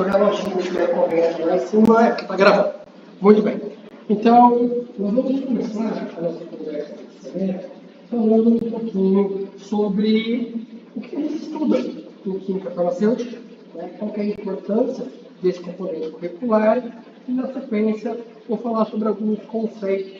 seu reloginho estiver correndo lá em cima, é porque está gravando. Muito bem. Então, nós vamos começar a nossa conversa falando um pouquinho sobre o que a gente estuda em química farmacêutica, né? Qual que é a importância desse componente curricular, e na sequência vou falar sobre alguns conceitos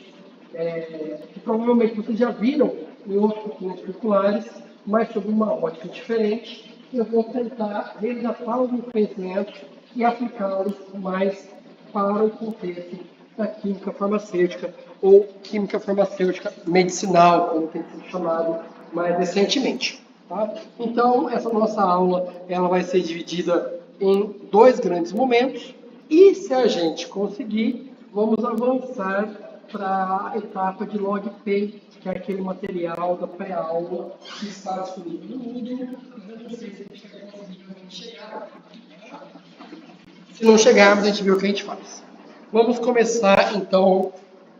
que provavelmente vocês já viram em outros componentes curriculares, mas sob uma ótica diferente. Eu vou tentar resgatar alguns conhecimentos e aplicá-los mais para o contexto da química farmacêutica ou química farmacêutica medicinal, como tem sido chamado mais recentemente. Tá? Então, essa nossa aula ela vai ser dividida em dois grandes momentos e, se a gente conseguir, vamos avançar para a etapa de logPay, que é aquele material da pré-aula que está disponível no Moodle. Eu não sei se a gente vai conseguir chegar. Se não chegarmos, a gente vê o que a gente faz. Vamos começar, então,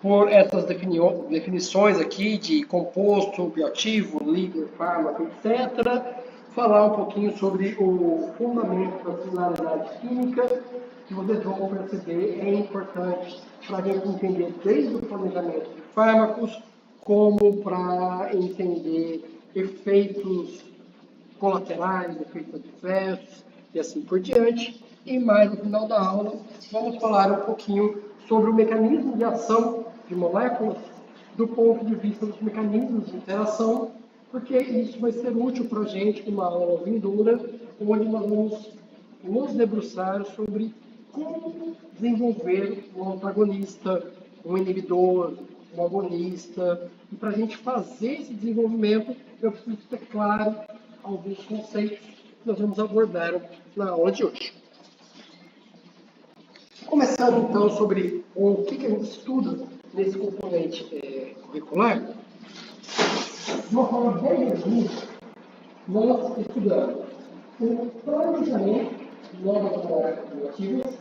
por essas definições aqui de composto, bioativo, líder, fármaco, etc. Falar um pouquinho sobre o fundamento da similaridade química, que vocês vão perceber é importante para a gente entender desde o planejamento de fármacos, como para entender efeitos colaterais, efeitos adversos e assim por diante. E mais no final da aula, vamos falar um pouquinho sobre o mecanismo de ação de moléculas do ponto de vista dos mecanismos de interação, porque isso vai ser útil para a gente numa aula vindoura, onde nós vamos nos debruçar sobre como desenvolver um antagonista, um inibidor, um agonista. E para a gente fazer esse desenvolvimento, eu preciso ter claro alguns conceitos que nós vamos abordar na aula de hoje. Começando então sobre o que a gente estuda nesse componente curricular, de uma forma bem resumida, nós estudamos o planejamento de novas moléculas ativas,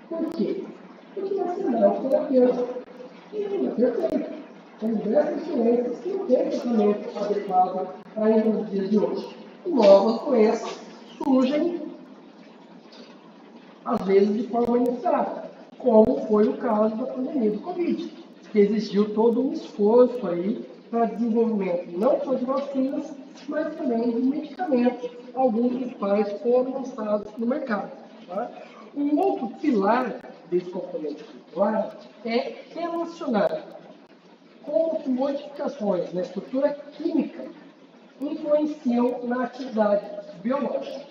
por quê? Porque vai ser médico terapêutico e não é perfeito. Tem diversas doenças que não têm tratamento adequado ainda nos dias de hoje. E novas doenças surgem, às vezes, de forma inesperada, como foi o caso da pandemia do Covid, que exigiu todo um esforço aí para desenvolvimento não só de vacinas, mas também de medicamentos, alguns dos quais foram lançados no mercado. Tá? Um outro pilar desse componente curricular é relacionar como que modificações na estrutura química influenciam na atividade biológica.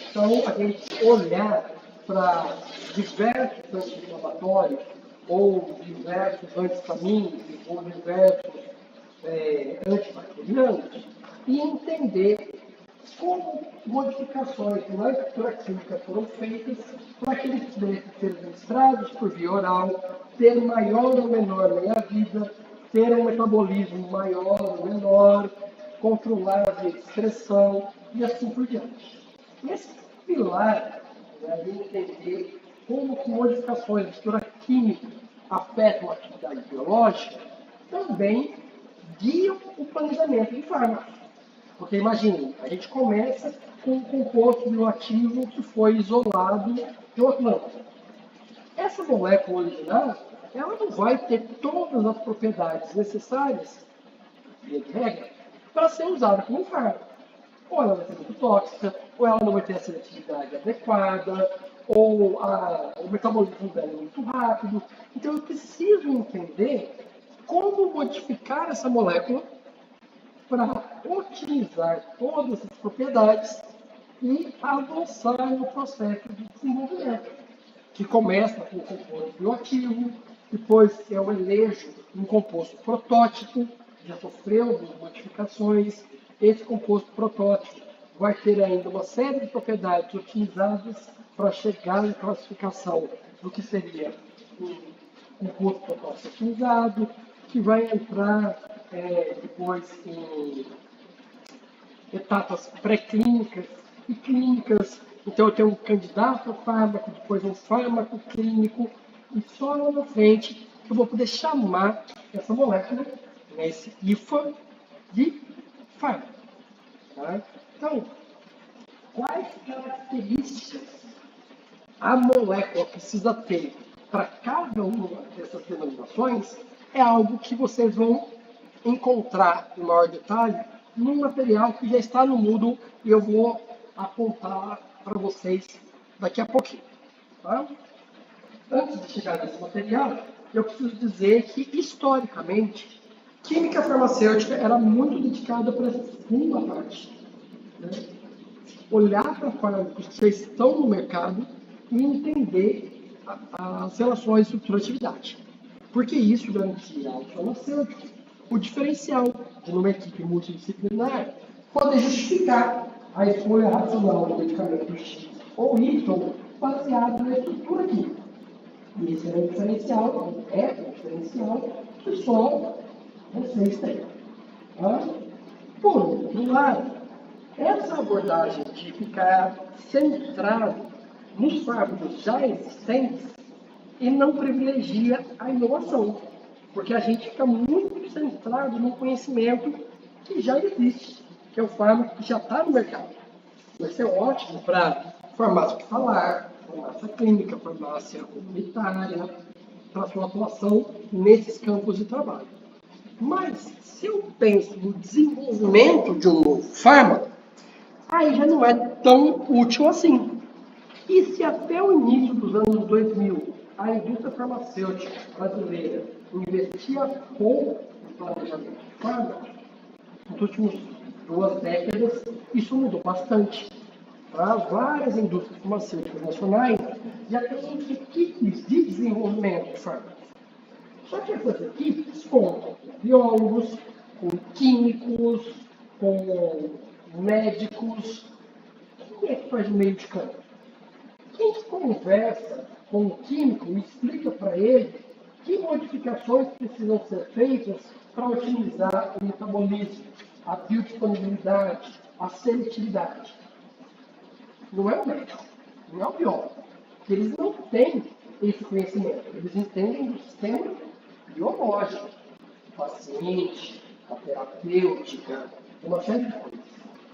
Então, a gente olhar para diversos anti-inflamatórios, ou diversos anti-histamínicos, ou diversos antibacterianos, e entender como modificações na estrutura química foram feitas para que eles pudessem ser administrados por via oral, ter maior ou menor meia-vida, ter um metabolismo maior ou menor, controlar a excreção e assim por diante. Esse pilar de entender como que modificações na estrutura química afetam a atividade biológica também guiam o planejamento de fármacos. Porque imagine, a gente começa com um composto bioativo que foi isolado de uma planta. Essa molécula original, ela não vai ter todas as propriedades necessárias, via de regra, para ser usada como fármaco. Ou ela vai ser muito tóxica, ou ela não vai ter a seletividade adequada, ou o metabolismo dela é muito rápido. Então eu preciso entender como modificar essa molécula para otimizar todas as propriedades e avançar no processo de desenvolvimento, que começa com o composto bioativo, depois eu elejo um composto protótipo, já sofreu algumas modificações. Esse composto protótipo vai ter ainda uma série de propriedades otimizadas para chegar na classificação do que seria um composto protótipo otimizado, que vai entrar depois em etapas pré-clínicas e clínicas. Então eu tenho um candidato a fármaco, depois um fármaco clínico, e só lá na frente eu vou poder chamar essa molécula, esse IFA, de fármaco. Tá? Então, quais características a molécula precisa ter para cada uma dessas denominações, é algo que vocês vão encontrar em maior detalhe no material que já está no Moodle e eu vou apontar para vocês daqui a pouquinho. Tá? Antes de chegar nesse material, eu preciso dizer que, historicamente, química farmacêutica era muito dedicada para essa segunda parte. Né? Olhar para fármacos que já estão no mercado e entender as relações de estrutura-atividade. Porque isso garantia ao farmacêutico o diferencial de, numa equipe multidisciplinar, poder justificar a escolha racional do medicamento X ou Y baseado na estrutura química. E esse é um diferencial que só vocês têm. Tá? Por outro lado, essa abordagem de ficar centrado nos fármacos já existentes e não privilegia a inovação, porque a gente fica muito centrado no conhecimento que já existe, que é o fármaco que já está no mercado. Vai ser ótimo para farmácia hospitalar, farmácia clínica, farmácia comunitária, para sua atuação nesses campos de trabalho. Mas, se eu penso no desenvolvimento de um novo fármaco, aí já não é tão útil assim. E se até o início dos anos 2000 a indústria farmacêutica brasileira investia pouco no planejamento de fármacos, nos últimos 2 décadas isso mudou bastante. Várias indústrias farmacêuticas nacionais já têm equipes de desenvolvimento de fármacos. Só que essas equipes contam com biólogos, com químicos, com médicos. Quem é que faz o meio de campo? Quem que conversa com o químico e explica para ele que modificações precisam ser feitas para otimizar o metabolismo, a biodisponibilidade, a seletividade? Não é o médico, não é o biólogo. Eles não têm esse conhecimento. Eles entendem do sistema biológico, do paciente, da terapêutica, uma série de coisas.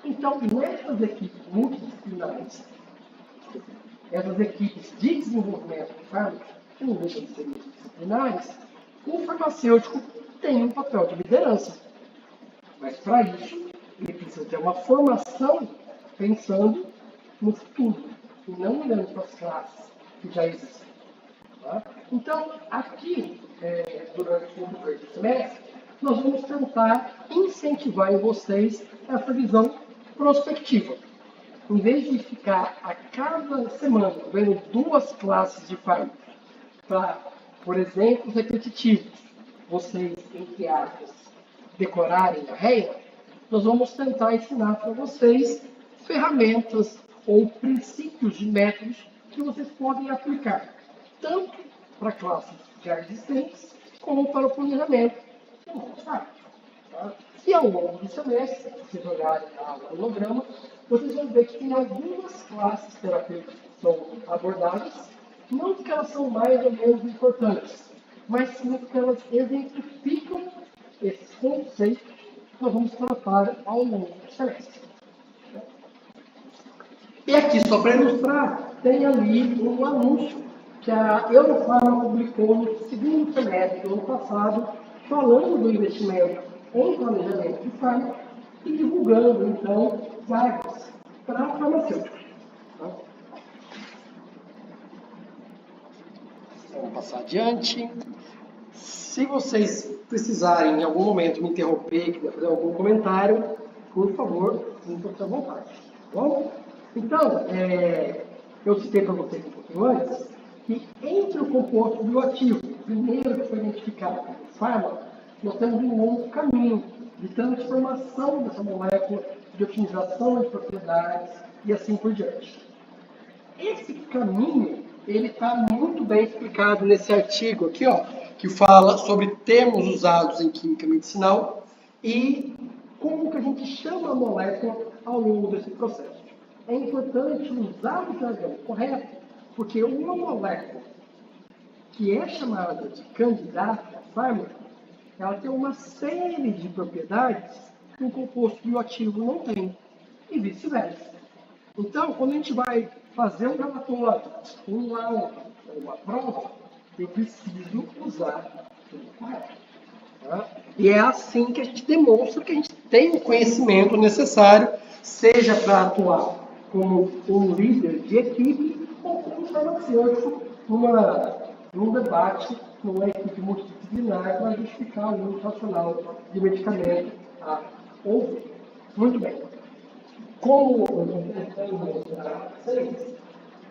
Então, nessas equipes multidisciplinares, essas equipes de desenvolvimento de fármacos, que não deixam de ser multidisciplinares, o farmacêutico tem um papel de liderança. Mas, para isso, ele precisa ter uma formação pensando no futuro, e não olhando para as classes que já existem. Tá? Então, aqui, durante o primeiro semestre, nós vamos tentar incentivar em vocês essa visão prospectiva. Em vez de ficar a cada semana vendo 2 classes de fármacos para, por exemplo, repetitivos, vocês, entre aspas, decorarem a regra, nós vamos tentar ensinar para vocês ferramentas ou princípios de métodos que vocês podem aplicar, tanto para classes já existentes, como para o planejamento de novos fármacos. Tá? E ao longo do semestre, se vocês olharem o cronograma, vocês vão ver que tem algumas classes terapêuticas que são abordadas, não porque elas são mais ou menos importantes, mas sim porque elas exemplificam esses conceitos que nós vamos tratar ao longo do semestre. E aqui, só para ilustrar, tem ali um anúncio que a Eurofarma publicou no 2º semestre do ano passado, falando do investimento em planejamento de fármacos e divulgando, então, vagas para farmacêuticos. Tá? Vamos passar adiante. Se vocês precisarem em algum momento me interromper, quiser fazer algum comentário, por favor, sinta-se à vontade. Tá bom? Então, eu citei para vocês um pouquinho antes que entre o composto bioativo, primeiro que foi identificado como fármaco, nós temos um longo caminho de transformação dessa molécula, de otimização de propriedades e assim por diante. Esse caminho, ele está muito bem explicado nesse artigo aqui, ó, que fala sobre termos usados em química medicinal e como que a gente chama a molécula ao longo desse processo. É importante usar o jargão correto, porque uma molécula que é chamada de candidata a fármaco, ela tem uma série de propriedades que um composto bioativo não tem, e vice-versa. Então, quando a gente vai fazer um relatório, um laudo, uma prova, eu preciso usar o correto. Tá? E é assim que a gente demonstra que a gente tem o conhecimento necessário, seja para atuar como um líder de equipe ou como farmacêutico num debate numa equipe multidisciplinar para justificar o uso racional de medicamento a ouvir. Muito bem. Como eu estou tentando mostrar para vocês,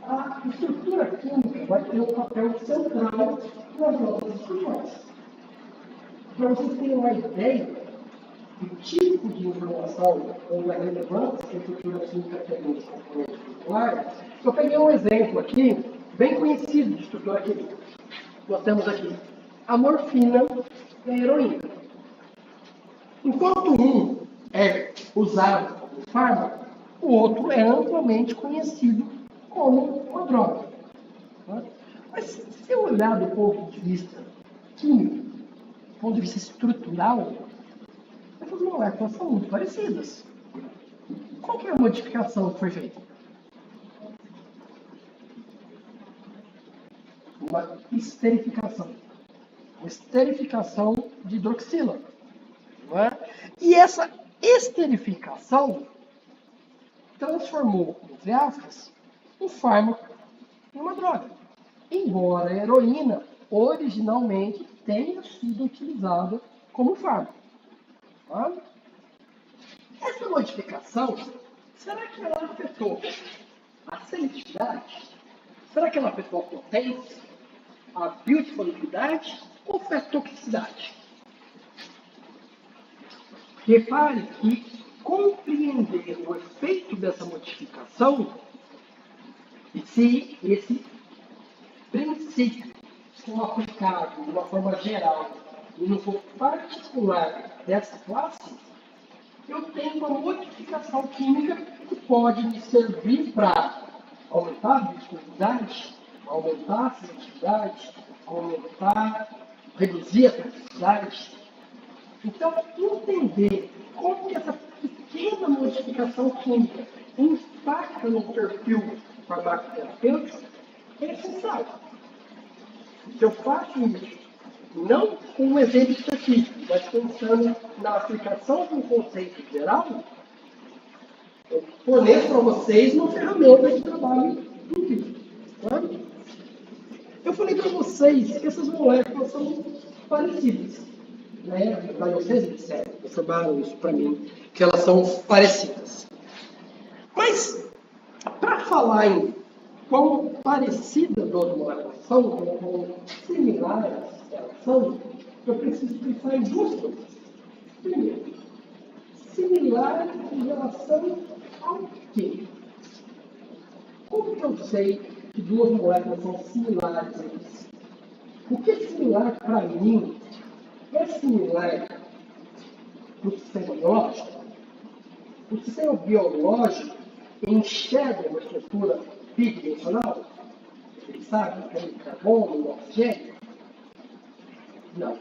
a estrutura química vai ter um papel central nas nossas discussões. Para vocês terem uma ideia do tipo de informação ou da relevância que a estrutura química tem nos componentes moleculares, eu peguei um exemplo aqui, bem conhecido de estrutura química. Nós temos aqui a morfina e a heroína. Enquanto um é usado como fármaco, o outro é amplamente conhecido como uma droga. Mas se eu olhar do ponto de vista químico, do ponto de vista estrutural, essas moléculas são muito parecidas. Qual que é a modificação que foi feita? Uma esterificação. Uma esterificação de hidroxila. Não é? E essa esterificação transformou, entre aspas, um fármaco em uma droga. Embora a heroína originalmente tenha sido utilizada como fármaco. Tá? Essa modificação, será que ela afetou a seletividade? Será que ela afetou a potência, a biodisponibilidade ou foi a toxicidade? Repare que compreender o efeito dessa modificação, e se esse princípio for aplicado de uma forma geral e não for particular dessa classe, eu tenho uma modificação química que pode me servir para aumentar a biodisponibilidade, aumentar a seletividade, reduzir a toxicidade. Então, entender como que essa pequena modificação química impacta no perfil farmacoterapêutico é essencial. Se eu faço isso, não com um exemplo específico, mas pensando na aplicação de um conceito geral, eu forneço para vocês uma ferramenta de trabalho incrível. Tá? Eu falei para vocês que essas moléculas são parecidas. Né? Mas vocês disseram, informaram isso para mim, que elas são parecidas. Mas, para falar em quão parecidas duas moléculas são, quão similares elas são, eu preciso pensar em duas coisas. Primeiro, similar em relação ao quê? Como que eu sei que duas moléculas são similares entre si? O que é similar para mim é similar para o sistema biológico? O sistema biológico enxerga uma estrutura bidimensional? Ele sabe que tem carbono e oxigênio? Não.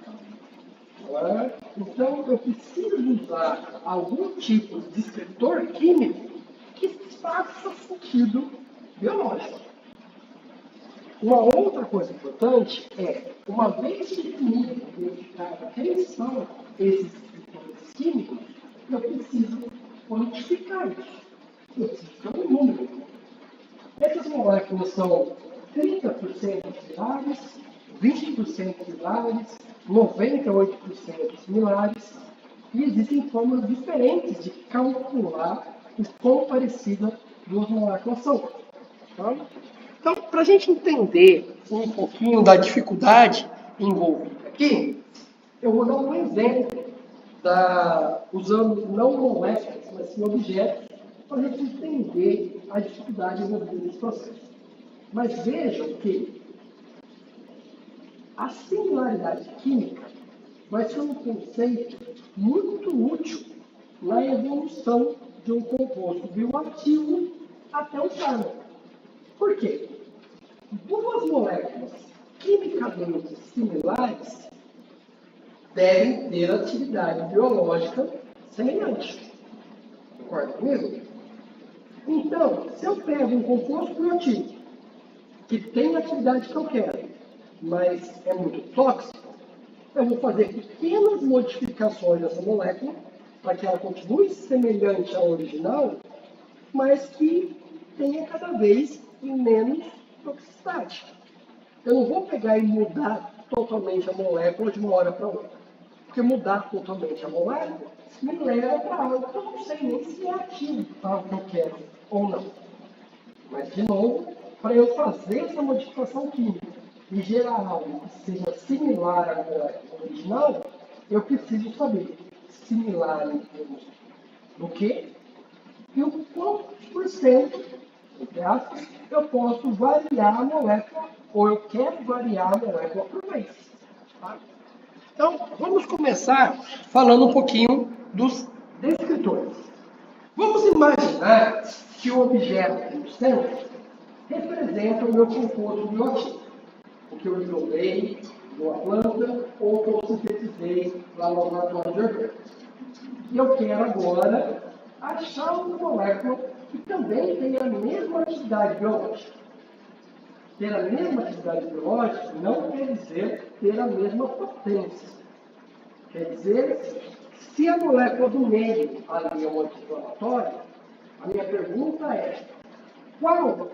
Então, eu preciso usar algum tipo de descritor químico que faça sentido biológico. Uma outra coisa importante é, uma vez definido, identificado quem são esses descritores químicos, eu preciso quantificar isso. Eu preciso ter um número. Essas moléculas são 30% similares, 20% similares, 98% similares, e existem formas diferentes de calcular o quão parecida duas moléculas são. Tá? Então, para a gente entender um pouquinho da dificuldade envolvida aqui, eu vou dar um exemplo usando não moléculas, mas sim objetos, para a gente entender a dificuldade envolvida nesse processo. Mas vejam que a similaridade química vai ser um conceito muito útil na evolução de um composto bioativo até um fármaco. Por quê? Duas moléculas quimicamente similares devem ter atividade biológica semelhante. Concorda comigo? Então, se eu pego um composto bioativo que tem a atividade que eu quero, mas é muito tóxico, eu vou fazer pequenas modificações dessa molécula para que ela continue semelhante à original, mas que tenha cada vez menos toxicidade. Eu não vou pegar e mudar totalmente a molécula de uma hora para outra. Porque mudar totalmente a molécula me leva para algo que eu não sei nem se é ativo para o que eu quero ou não. Mas, de novo, para eu fazer essa modificação química e gerar algo que seja similar à molécula original, eu preciso saber similar em termos do que e o quantos por cento, entre aspas, eu posso variar a molécula ou eu quero variar a molécula por vez. Tá? Então, vamos começar falando um pouquinho dos descritores. Vamos imaginar que o objeto que no centro representa o meu composto bioativo, o que eu isolei de uma planta ou que eu sintetizei lá no laboratório de orgânicos. E eu quero agora achar uma molécula que também tenha a mesma atividade biológica. Ter a mesma atividade biológica não quer dizer ter a mesma potência. Quer dizer, se a molécula do meio ali é um anti-inflamatório, a minha pergunta é: qual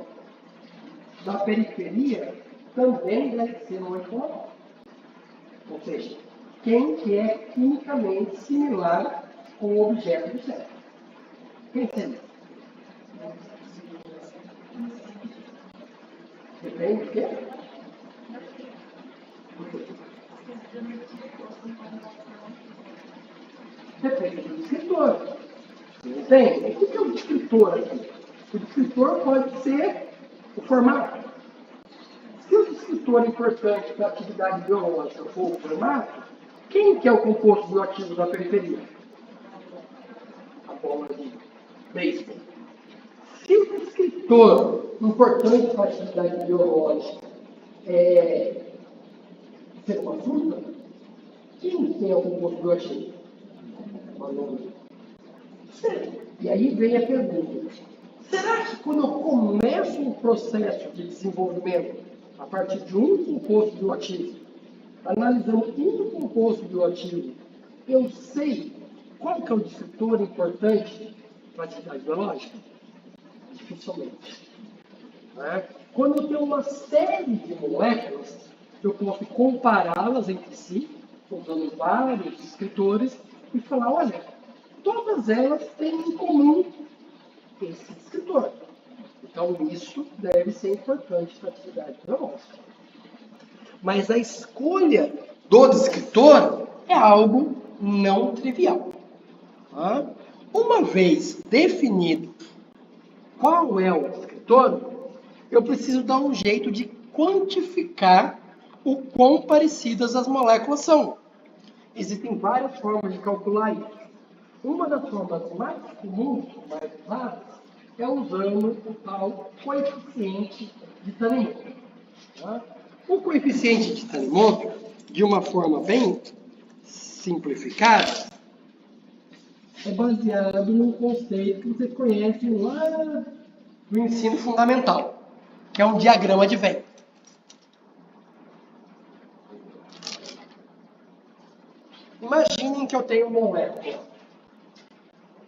da periferia também deve ser um anti-inflamatório? Ou seja, quem que é quimicamente similar com o objeto do cérebro? Quem seria? Depende do quê? Depende do descritor. Entende? O que é o descritor aqui? O descritor pode ser o formato. Se o descritor importante para a atividade biológica for o formato, quem que é o composto bioativo da periferia? A bola de beisebol. Se o descritor importante para a atividade biológica é ser uma fruta, quem é o composto bioativo? Uma lâmina. E aí vem a pergunta: será que quando eu começo um processo de desenvolvimento a partir de um composto bioativo, analisando um composto bioativo, eu sei qual que é o descritor importante para a atividade biológica? Dificilmente. Né? Quando eu tenho uma série de moléculas, eu posso compará-las entre si, usando vários descritores, e falar: olha, todas elas têm em comum esse descritor. Então, isso deve ser importante para a atividade biológica. Mas a escolha do descritor é algo não trivial. Tá? Uma vez definido qual é o descritor, eu preciso dar um jeito de quantificar o quão parecidas as moléculas são. Existem várias formas de calcular isso. Uma das formas mais comuns, mais usadas, é usando o tal coeficiente de Tanimoto. Tá? O coeficiente de Tanimoto, de uma forma bem simplificada, é baseado num conceito que vocês conhecem lá do ensino fundamental, que é um diagrama de Venn. Imaginem que eu tenho uma molécula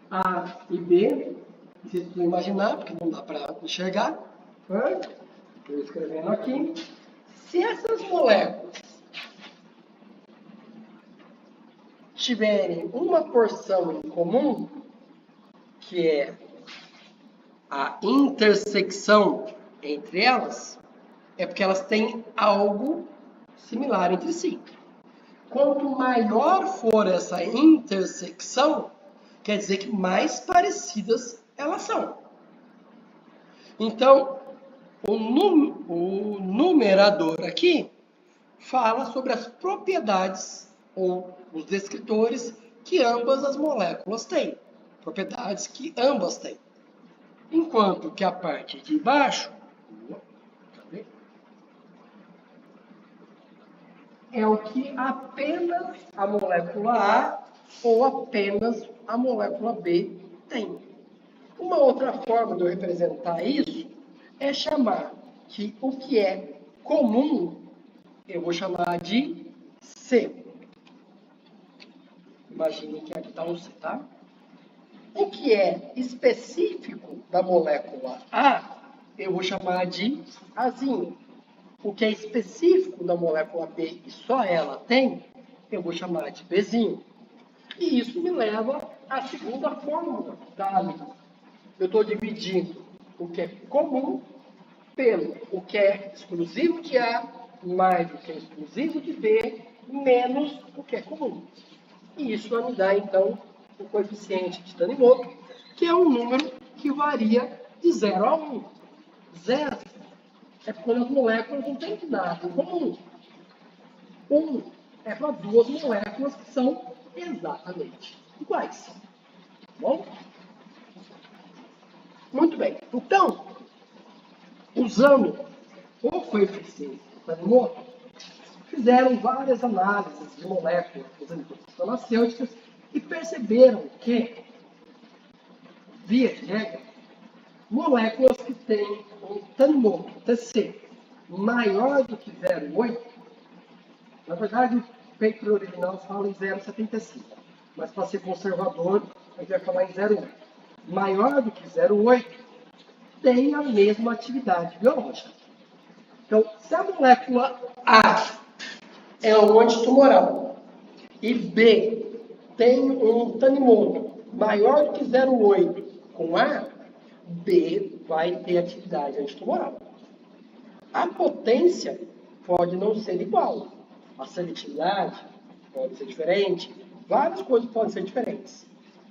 A e B, vocês precisam imaginar, porque não dá para enxergar. Estou escrevendo aqui. Se essas moléculas tiverem uma porção em comum, que é a intersecção entre elas, é porque elas têm algo similar entre si. Quanto maior for essa intersecção, quer dizer que mais parecidas elas são. Então, o numerador aqui fala sobre as propriedades ou os descritores que ambas as moléculas têm. Propriedades que ambas têm. Enquanto que a parte de baixo é o que apenas a molécula A ou apenas a molécula B tem. Uma outra forma de eu representar isso é chamar que o que é comum, eu vou chamar de C. Imagine que aqui está um C, tá? O que é específico da molécula A, eu vou chamar de Azinho. O que é específico da molécula B e só ela tem, eu vou chamar de Bzinho. E isso me leva à segunda fórmula da amida. Eu estou dividindo o que é comum pelo o que é exclusivo de A, mais o que é exclusivo de B, menos o que é comum. E isso vai me dar, então, o coeficiente de Tanimoto, que é um número que varia de 0 a 1. 0 é quando as moléculas não têm nada em comum. 1 é para duas moléculas que são exatamente iguais. Tá bom? Muito bem. Então, usando o coeficiente de Tanimoto, fizeram várias análises de moléculas das indústrias farmacêuticas e perceberam que, via de regra, moléculas que têm um Tanimoto, TC, maior do que 0,8, na verdade o paper original fala em 0,75, mas para ser conservador, a gente vai falar em 0,8. Maior do que 0,8 tem a mesma atividade biológica. Então, se a molécula A é um antitumoral e B tem um Tanimoto maior do que 0,8 com A, B vai ter atividade antitumoral. A potência pode não ser igual. A seletividade pode ser diferente. Várias coisas podem ser diferentes.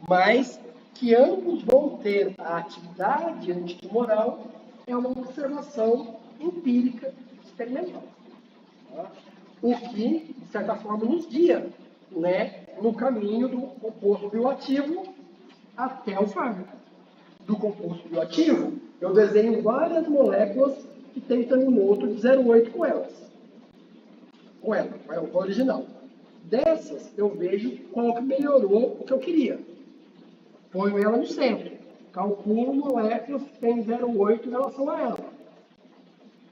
Mas que ambos vão ter a atividade antitumoral é uma observação empírica experimental. Tá? O que, de certa forma, nos guia, né, no caminho do composto bioativo até o fármaco. Do composto bioativo, eu desenho várias moléculas que têm Tanimoto de 0,8 com elas. Com ela original. Dessas, eu vejo qual que melhorou o que eu queria. Ponho ela no centro. Calculo moléculas que têm 0,8 em relação a ela.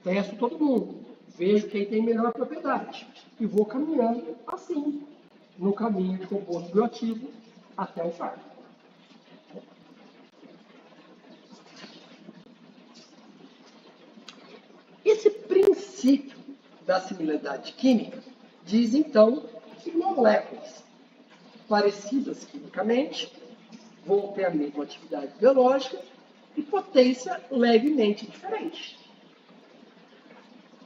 Testo todo mundo. Vejo quem tem melhor propriedade. E vou caminhando assim, no caminho de composto bioativo até o fármaco. Esse princípio da similaridade química diz, então, que moléculas parecidas quimicamente vão ter a mesma atividade biológica e potência levemente diferente.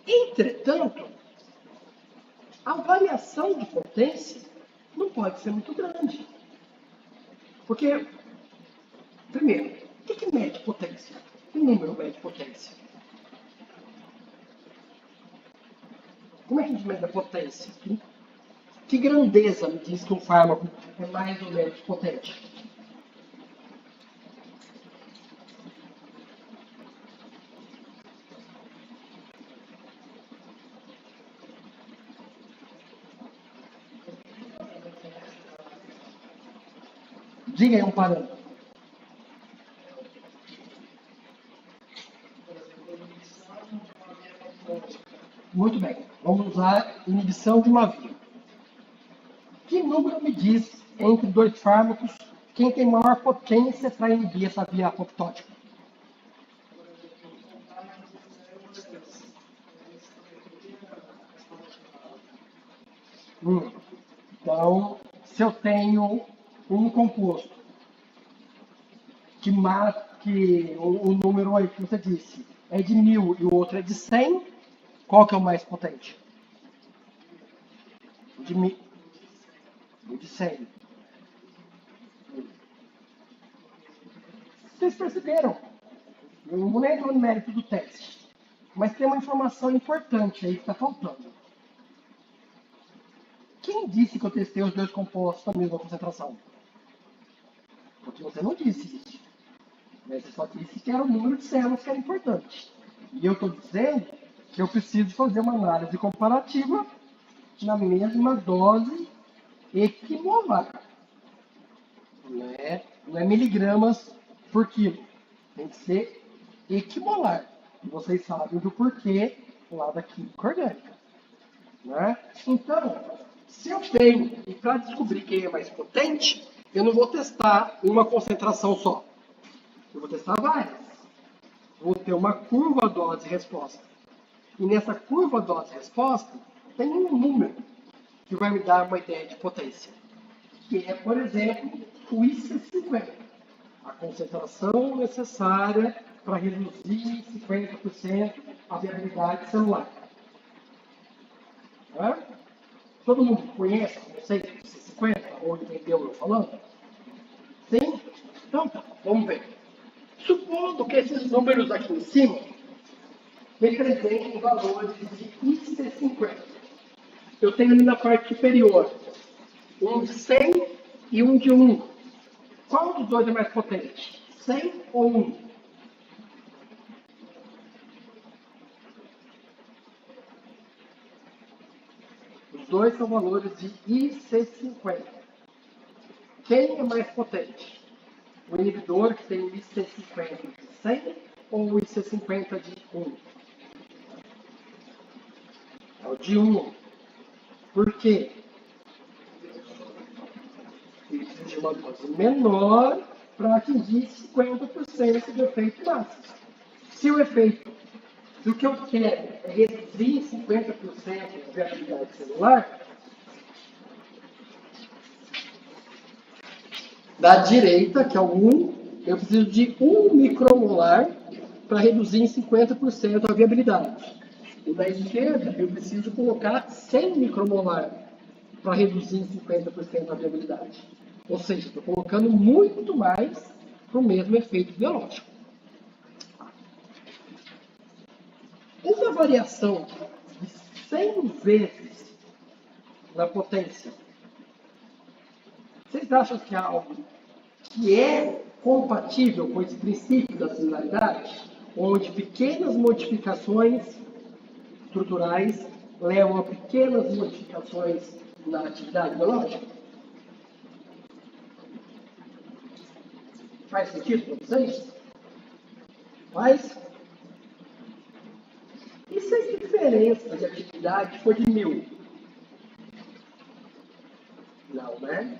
Entretanto, a variação de potência não pode ser muito grande. Porque, primeiro, o que mede potência? Que número mede potência? Como é que a gente mede a potência? Que grandeza me diz que um fármaco é mais ou menos potente? Diga aí um parâmetro. Muito bem. Vamos usar inibição de uma via. Que número me diz, entre dois fármacos, quem tem maior potência para inibir essa via apoptótica? Então, se eu tenho um composto que o número aí que você disse é de 1000 e o outro é de 100, qual que é o mais potente? De 1000. O de 100. Vocês perceberam? Eu não vou nem entrar no mérito do teste, mas tem uma informação importante aí que está faltando. Quem disse que eu testei os dois compostos na mesma concentração? Porque você não disse isso. Você só disse que era o número de células que era importante. E eu estou dizendo que eu preciso fazer uma análise comparativa na mesma dose equimolar. Não é miligramas por quilo. Tem que ser equimolar. E vocês sabem do porquê lá da química orgânica. Né? Então, se eu tenho, e para descobrir quem é mais potente, eu não vou testar uma concentração só. Eu vou testar várias. Vou ter uma curva dose-resposta. E nessa curva dose-resposta, tem um número que vai me dar uma ideia de potência. Que é, por exemplo, o IC50. A concentração necessária para reduzir 50% a viabilidade celular. Tá? Todo mundo conhece o conceito do IC50? Ou entendeu eu falando? Sim? Então tá, vamos ver. Supondo que esses números aqui em cima representem valores de IC50. Eu tenho ali na parte superior um de 100 e um de 1. Qual dos dois é mais potente? 100 ou 1? Os dois são valores de IC50. Quem é mais potente? O inibidor que tem o IC50 de 100 ou o IC50 de 1? É o de 1. Por quê? Ele precisa de uma dose menor para atingir 50% do efeito máximo. Se o efeito do que eu quero é reduzir 50% da viabilidade celular, da direita, que é o 1, eu preciso de 1 micromolar para reduzir em 50% a viabilidade. E da esquerda, eu preciso colocar 100 micromolar para reduzir em 50% a viabilidade. Ou seja, estou colocando muito mais para o mesmo efeito biológico. Uma variação de 100 vezes na potência, vocês acham que é algo que é compatível com esse princípio da similaridade, onde pequenas modificações estruturais levam a pequenas modificações na atividade biológica? Faz sentido para vocês? Faz? E se a diferença de atividade for de 1000? Não, né?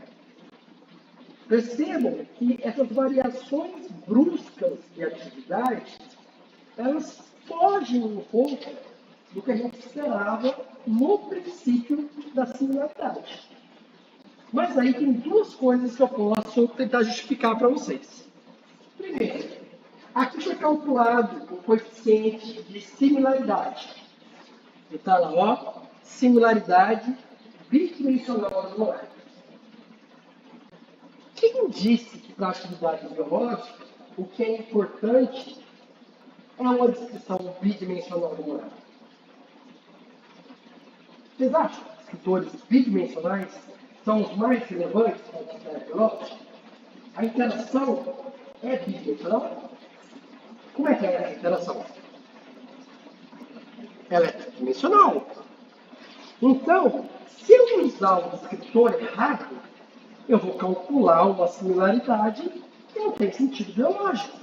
Percebam que essas variações bruscas de atividade, elas fogem um pouco do que a gente esperava no princípio da similaridade. Mas aí tem duas coisas que eu posso tentar justificar para vocês. Primeiro, aqui foi calculado o coeficiente de similaridade. Está lá, ó, similaridade bidimensional das moléculas. Quem disse que para a atividade biológica o que é importante é uma descrição bidimensional do molécula? Vocês acham que escritores bidimensionais são os mais relevantes para a atividade biológica? A interação é bidimensional? Como é que é essa interação? Ela é tridimensional. Então, se eu usar o descritor errado, eu vou calcular uma similaridade que não tem sentido biológico.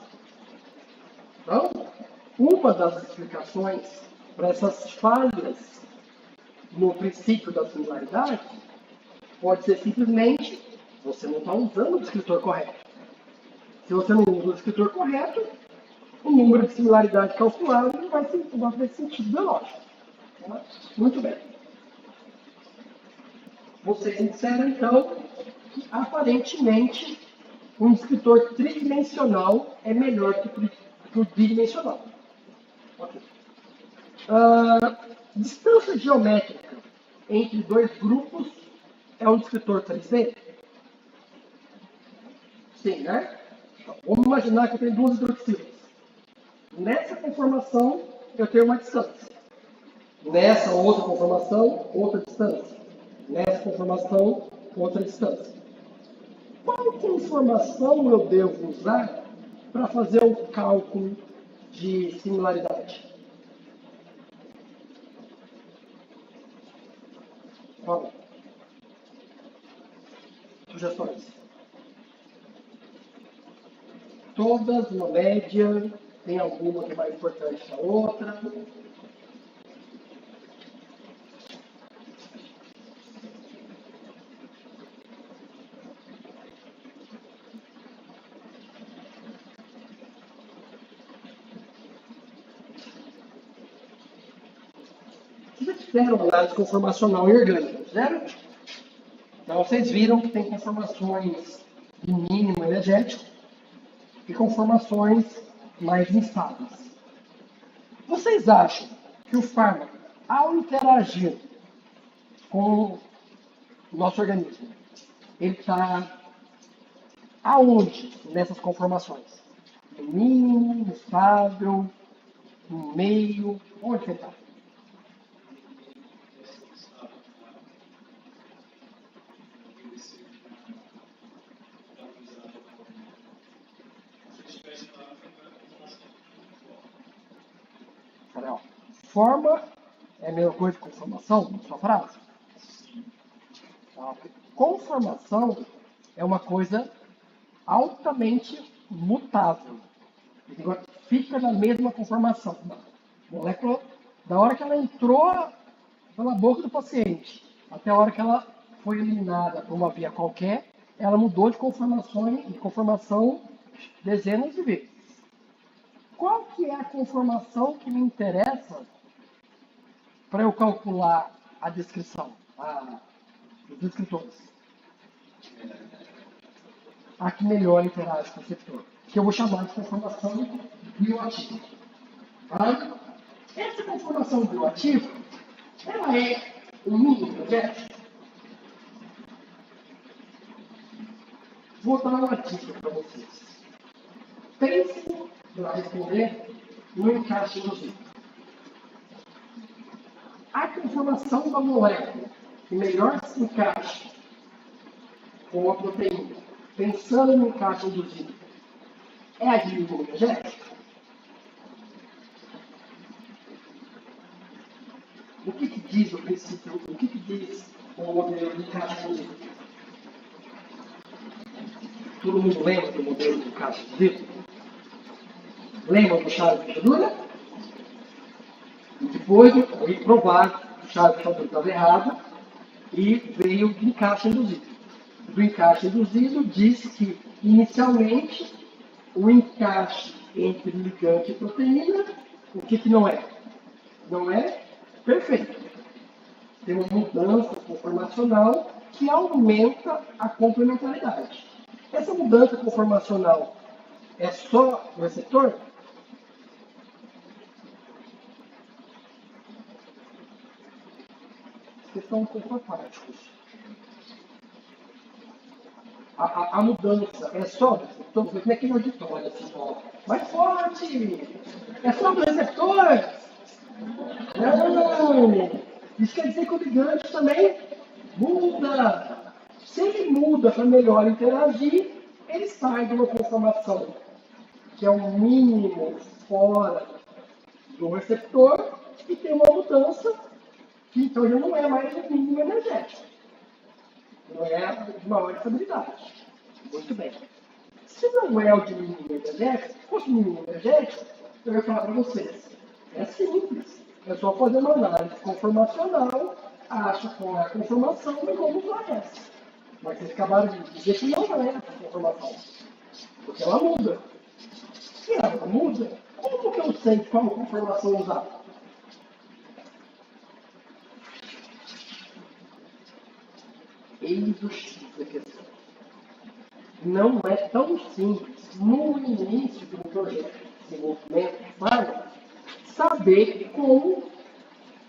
Então, uma das explicações para essas falhas no princípio da similaridade pode ser simplesmente você não está usando o descritor correto. Se você não usa o descritor correto, o número de similaridade calculado não vai ter sentido biológico. Tá? Muito bem. Vocês disseram, então, que aparentemente um descritor tridimensional é melhor que o bidimensional. Okay. Distância geométrica entre dois grupos é um descritor 3D? Sim, né? Então, vamos imaginar que eu tenho duas hidroxilas. Nessa conformação, eu tenho uma distância. Nessa outra conformação, outra distância. Nessa conformação, outra distância. Qual conformação eu devo usar para fazer o cálculo de similaridade? Qual? Sugestões. todas, uma média, tem alguma que é mais importante que a outra. Vocês fizeram análise conformacional e orgânica, fizeram? Então vocês viram que tem conformações de mínimo energético e conformações mais instáveis. Vocês acham que o fármaco, ao interagir com o nosso organismo, ele está aonde nessas conformações? No mínimo, no estável, no meio, onde ele está? Forma é a mesma coisa que conformação, na sua frase? Conformação é uma coisa altamente mutável. Fica na mesma conformação. A molécula, da hora que ela entrou pela boca do paciente, até a hora que ela foi eliminada por uma via qualquer, ela mudou de conformação dezenas de vezes. Qual que é a conformação que me interessa para eu calcular a descrição, os descritores? A que melhor interage com o receptor, que eu vou chamar de conformação bioativa. Essa conformação bioativa, ela é o mínimo energético. Vou dar uma dica para vocês. Pense para responder no encaixe induzido. A conformação da molécula que melhor se encaixa com a proteína, pensando no encaixe induzido, é a de mínimo energético? O que diz o princípio, o que diz o modelo de encaixe induzido? Todo mundo lembra do modelo de encaixe induzido? Lembra do chave de fechadura? E depois foi provado que o chave de fechadura estava errado e veio o encaixe induzido. Do encaixe induzido diz que, inicialmente, o encaixe entre ligante e proteína, o que não é? Não é perfeito. Tem uma mudança conformacional que aumenta a complementaridade. Essa mudança conformacional é só o receptor? Vocês estão um pouco apáticos. A mudança é só do receptor? Como é que no auditório assim, ó? Mais forte! É só do receptor? Não! Isso quer dizer que o ligante também muda. Se ele muda para melhor interagir, ele sai de uma conformação que é o mínimo fora do receptor e tem uma mudança que então já não é mais o mínimo energético. Não é de maior estabilidade. Muito bem. Se não é o de mínimo energético, se fosse mínimo energético, eu ia falar para vocês. É simples. É só fazer uma análise conformacional, acha qual é a conformação e vamos usar essa. Mas vocês acabaram de dizer que não é essa conformação. Porque ela muda. Se ela muda, como que eu sei qual conformação usar? Eis o X da questão. Não é tão simples, no início de um projeto de desenvolvimento de fármaco, saber como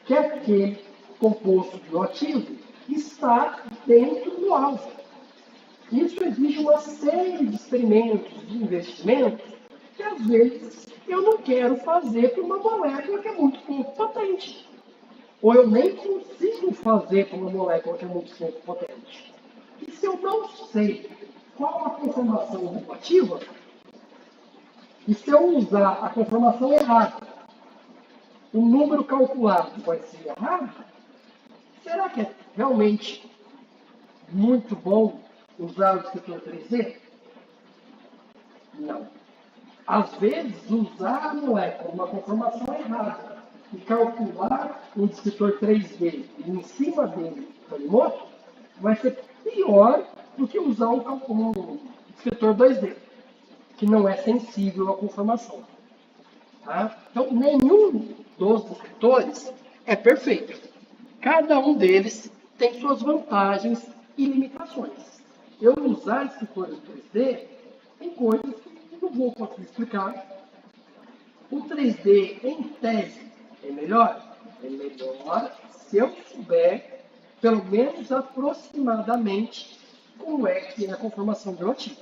que aquele composto bioativo está dentro do alvo. Isso exige uma série de experimentos, de investimentos, que às vezes eu não quero fazer para uma molécula que é muito pouco potente. Ou eu nem consigo fazer para uma molécula que é muito pouco potente. E se eu não sei qual a conformação bioativa, e se eu usar a conformação errada, o número calculado vai ser errado, será que é realmente muito bom usar o descritor 3D? Não. às vezes, usar a molécula, uma conformação errada, e calcular um descritor 3D em cima dele, remoto, vai ser pior do que usar um descritor 2D, que não é sensível à conformação. Tá? Então, nenhum dos descritores é perfeito. Cada um deles tem suas vantagens e limitações. Eu usar descritores 3D tem coisas que eu não vou conseguir explicar. O 3D, em tese, é melhor? É melhor se eu souber, pelo menos aproximadamente, como é que é a conformação bioativa.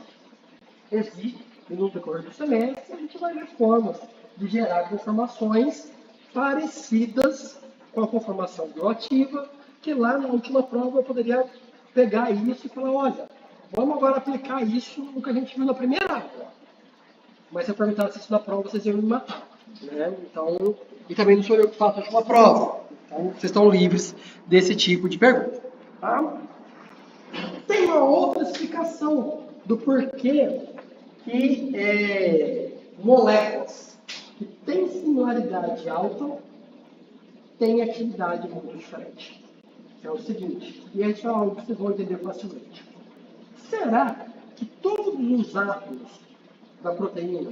Existe, e no decorrer do semestre, a gente vai ver formas de gerar conformações parecidas com a conformação bioativa, que lá na última prova eu poderia pegar isso e falar, olha, vamos agora aplicar isso no que a gente viu na primeira aula. Mas se eu perguntasse isso na prova, vocês iam me matar. Né? Então, e também não sou eu que faço a última prova. Então, vocês estão livres desse tipo de pergunta. Tá? Tem uma outra explicação do porquê que moléculas que têm similaridade alta têm atividade muito diferente. É o seguinte, e isso é algo que vocês vão entender facilmente. Será que todos os átomos da proteína,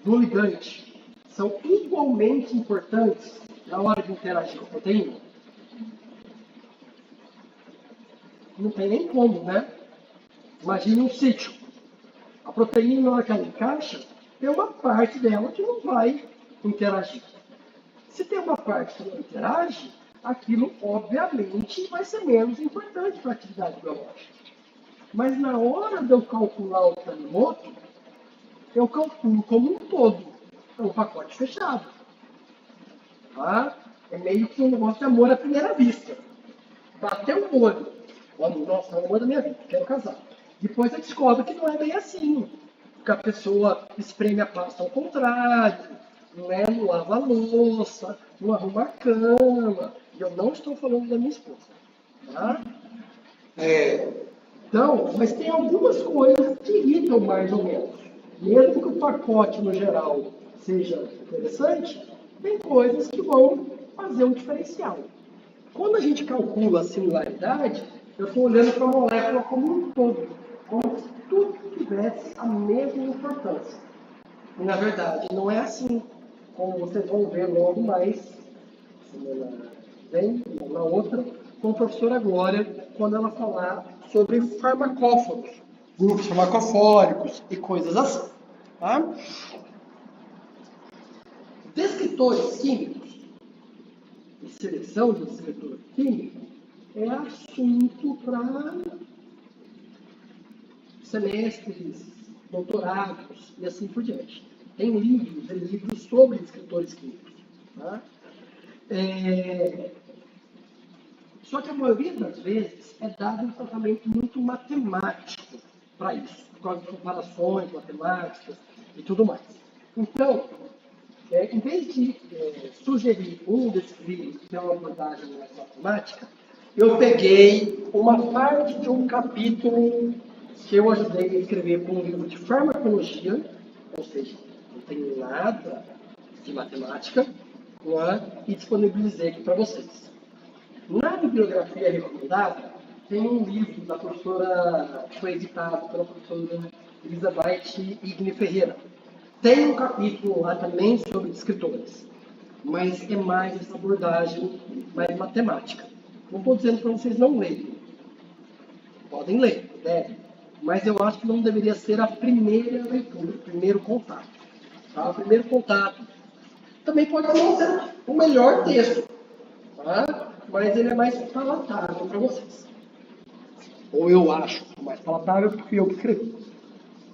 do ligante, são igualmente importantes na hora de interagir com a proteína? Não tem nem como, né? Imagine um sítio. A proteína, na hora que ela encaixa, tem uma parte dela que não vai interagir. Se tem uma parte que não interage, aquilo, obviamente, vai ser menos importante para a atividade biológica. Mas na hora de eu calcular o tanimoto, eu calculo como um todo. É um pacote fechado. Tá? É meio que um negócio de amor à primeira vista. Bateu o olho. Nossa, é o amor da minha vida, quero casar. Depois você descobre que não é bem assim. Porque a pessoa espreme a pasta ao contrário, né? Não lava a louça, não arruma a cama. E eu não estou falando da minha esposa. Tá? Então, mas tem algumas coisas que irritam mais ou menos. Mesmo que o pacote, no geral, seja interessante, tem coisas que vão fazer um diferencial. Quando a gente calcula a similaridade, eu estou olhando para a molécula como um todo, como se tudo tivesse a mesma importância. E, na verdade, não é assim, como vocês vão ver logo mais, semana vem, na outra, com a professora Glória, quando ela falar sobre farmacófagos, grupos farmacofóricos e coisas assim. Tá? Descritores químicos e seleção de descritor químico é assunto para semestres, doutorados e assim por diante. Tem livros e livros sobre descritores químicos. Tá? Só que a maioria das vezes é dado um tratamento muito matemático para isso, por causa de comparações matemáticas e tudo mais. Então, em vez de sugerir um desses livros que tem uma abordagem mais matemática, eu peguei uma parte de um capítulo que eu ajudei a escrever com um livro de farmacologia, ou seja, não tem nada de matemática, e disponibilizei aqui para vocês. Na bibliografia recomendada, tem um livro da professora, que foi editado pela professora Elizabeth Igne Ferreira. Tem um capítulo lá também sobre descritores, mas é mais essa abordagem mais matemática. Não estou dizendo para vocês não lerem. Podem ler, devem. Mas eu acho que não deveria ser a primeira leitura, o primeiro contato. Tá? O primeiro contato também pode não ser o melhor texto, tá? Mas ele é mais palatável para vocês. Ou eu acho mais palatável porque fui eu que escrevi.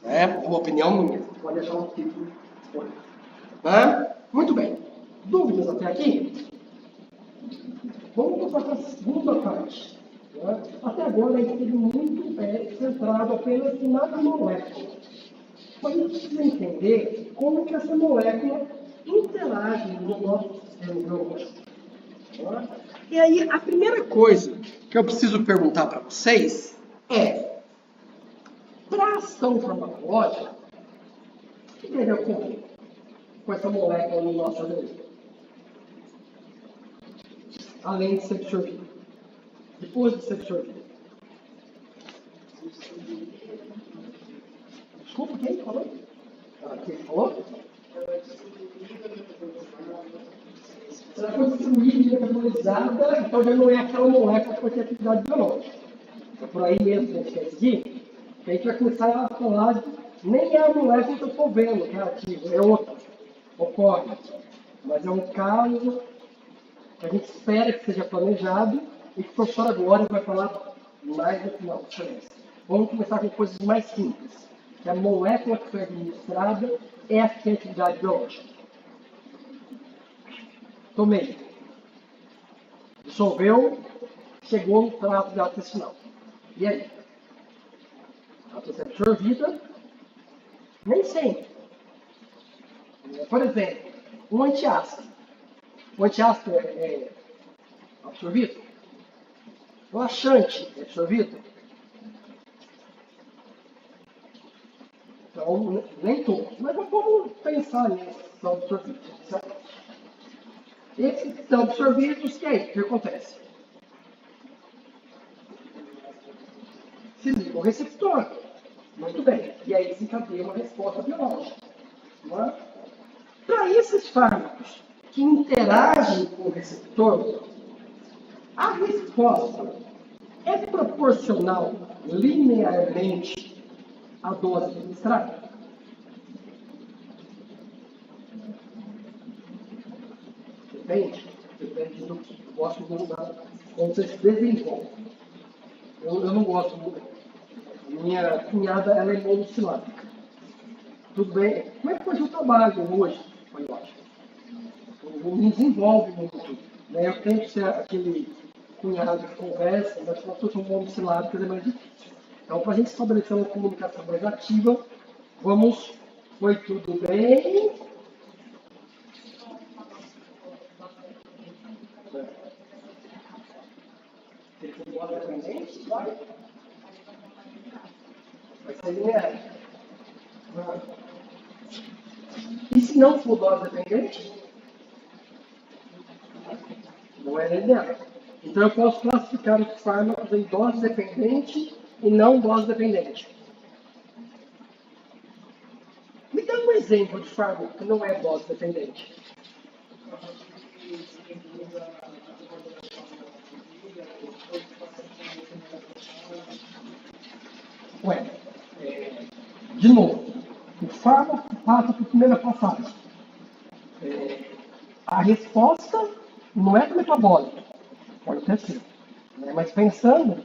É uma opinião minha. Pode achar um título. Muito bem. Dúvidas até aqui? Vamos para a segunda parte. Né? Até agora a gente teve muito centrado apenas na molécula. Mas a gente precisa entender como que essa molécula interage no nosso sistema biológico. Né? E aí, a primeira coisa que eu preciso perguntar para vocês é, para a ação farmacológica, O que deve ocorrer com essa molécula no nosso organismo? Além de ser absorvida. Depois de ser absorvida. Desculpa, quem falou? Quem falou? Se ela for distribuída e metabolizada, então já não é aquela molécula que vai ter atividade biológica. É por aí mesmo que a gente quer seguir, que a gente vai começar a falar de, nem é a molécula que eu estou vendo que é ativa, é outra. Ocorre. Mas é um caso que a gente espera que seja planejado e que o professor agora vai falar mais no final. Vamos começar com coisas mais simples. Que a molécula que foi administrada é a que tem atividade biológica. Tomei. Dissolveu, chegou no trato gastrointestinal. E aí? Ela precisa ser absorvida? Nem sempre. Por exemplo, um antiácido. O antiácido é absorvido? O laxante é absorvido? Então, nem todos. Mas vamos pensar nesses que são absorvidos. Esses que são absorvidos, e aí? O que acontece? Se liga o receptor. Muito bem. E aí desencadeia uma resposta biológica. Para esses fármacos que interagem com o receptor, a resposta é proporcional linearmente à dose administrada? Depende. Depende do que. Eu gosto de usar como você se desenvolve. Eu não gosto muito. Minha cunhada ela é monossilábica. Tudo bem? Como é que foi o trabalho hoje? Foi ótimo. Não me desenvolve muito. Né? Eu tento ser aquele cunhado que conversa, mas se eu sou monossilábico é mais difícil. Então, para a gente estabelecer uma comunicação mais ativa, vamos. Foi tudo bem? Se for dose dependente, vai ser linear. E se não for dose dependente? Não é linear. Então eu posso classificar os fármacos em dose dependente e não dose dependente. Me dá um exemplo de fármaco que não é dose dependente. Ué, de novo, o fármaco passa por primeira passagem. A resposta não é do metabólico, pode até ser. Mas pensando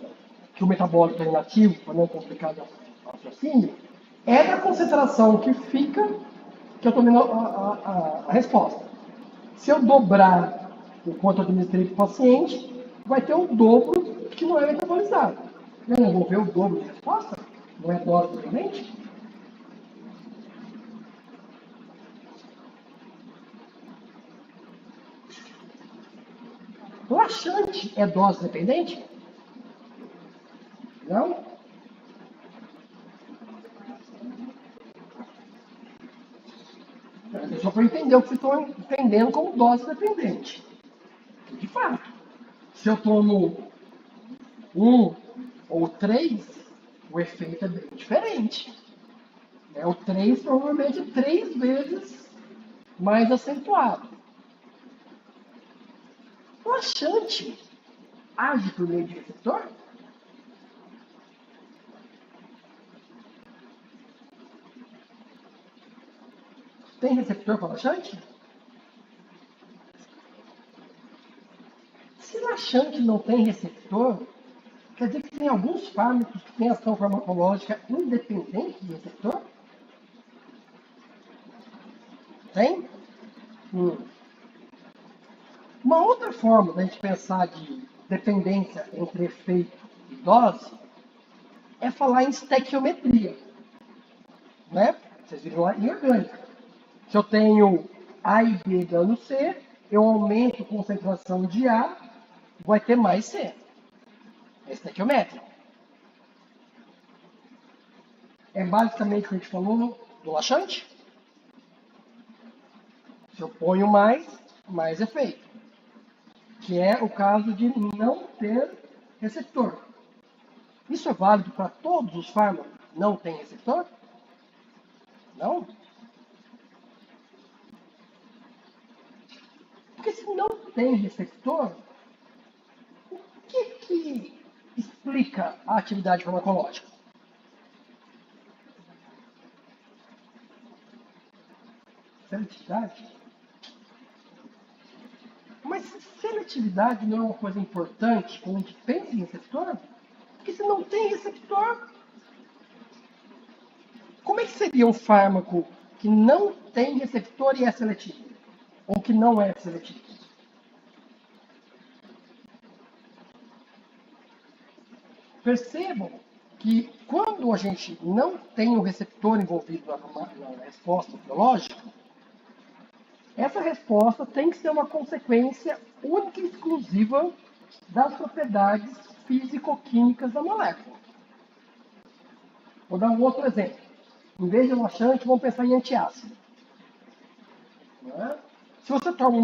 que o metabólico é inativo, para não complicar o raciocínio, é da concentração que fica que eu estou dando a resposta. Se eu dobrar o quanto eu administrei para o paciente, vai ter o dobro que não é metabolizado. Eu não vou ver o dobro de resposta? Não é dose dependente? Laxante é dose dependente? Não? É só para entender o que vocês estão entendendo como dose dependente. De fato, se eu tomo 1 ou 3, o efeito é bem diferente. O 3 provavelmente é 3 vezes mais acentuado. O laxante age por meio de receptor? Tem receptor para laxante? Se laxante não tem receptor, quer dizer que tem alguns fármacos que têm ação farmacológica independente de receptor? Tem? Uma outra forma da gente pensar de dependência entre efeito e dose é falar em estequiometria. Né? Vocês viram lá em orgânica. Se eu tenho A e B dando C, eu aumento a concentração de A, vai ter mais C. É estequiométrico. É basicamente o que a gente falou do laxante. Se eu ponho mais, mais efeito. Que é o caso de não ter receptor. Isso é válido para todos os fármacos? Não tem receptor? Não? Porque se não tem receptor, o que explica a atividade farmacológica? Seletividade? Mas se seletividade não é uma coisa importante quando a gente pensa em receptor, porque se não tem receptor, como é que seria um fármaco que não tem receptor e é seletivo? Ou que não é seletivo? Percebam que quando a gente não tem o receptor envolvido na resposta biológica, essa resposta tem que ser uma consequência única e exclusiva das propriedades físico-químicas da molécula. Vou dar um outro exemplo. Em vez de laxante, vamos pensar em antiácido. Né? Se você está com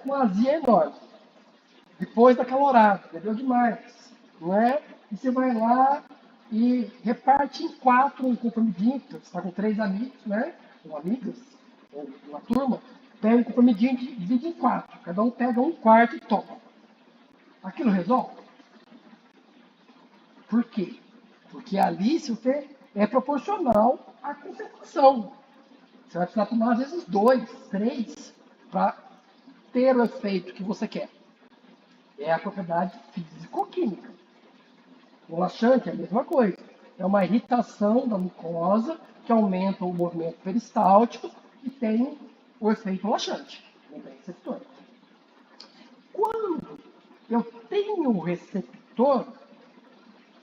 uma azia enorme, depois da calorada, bebeu demais, né? E você vai lá e reparte em 4 um comprimidinho, você está com 3 amigos, né? Ou amigas, ou uma turma, pega um comprimidinho e divide em 4. Cada um pega um quarto e toma. Aquilo resolve? Por quê? Porque ali, se você é proporcional à concentração. Você vai precisar tomar, às vezes, 2, 3, para ter o efeito que você quer. É a propriedade físico-química. O laxante é a mesma coisa. É uma irritação da mucosa que aumenta o movimento peristáltico e tem o efeito laxante. Não tem receptor. Quando eu tenho o receptor,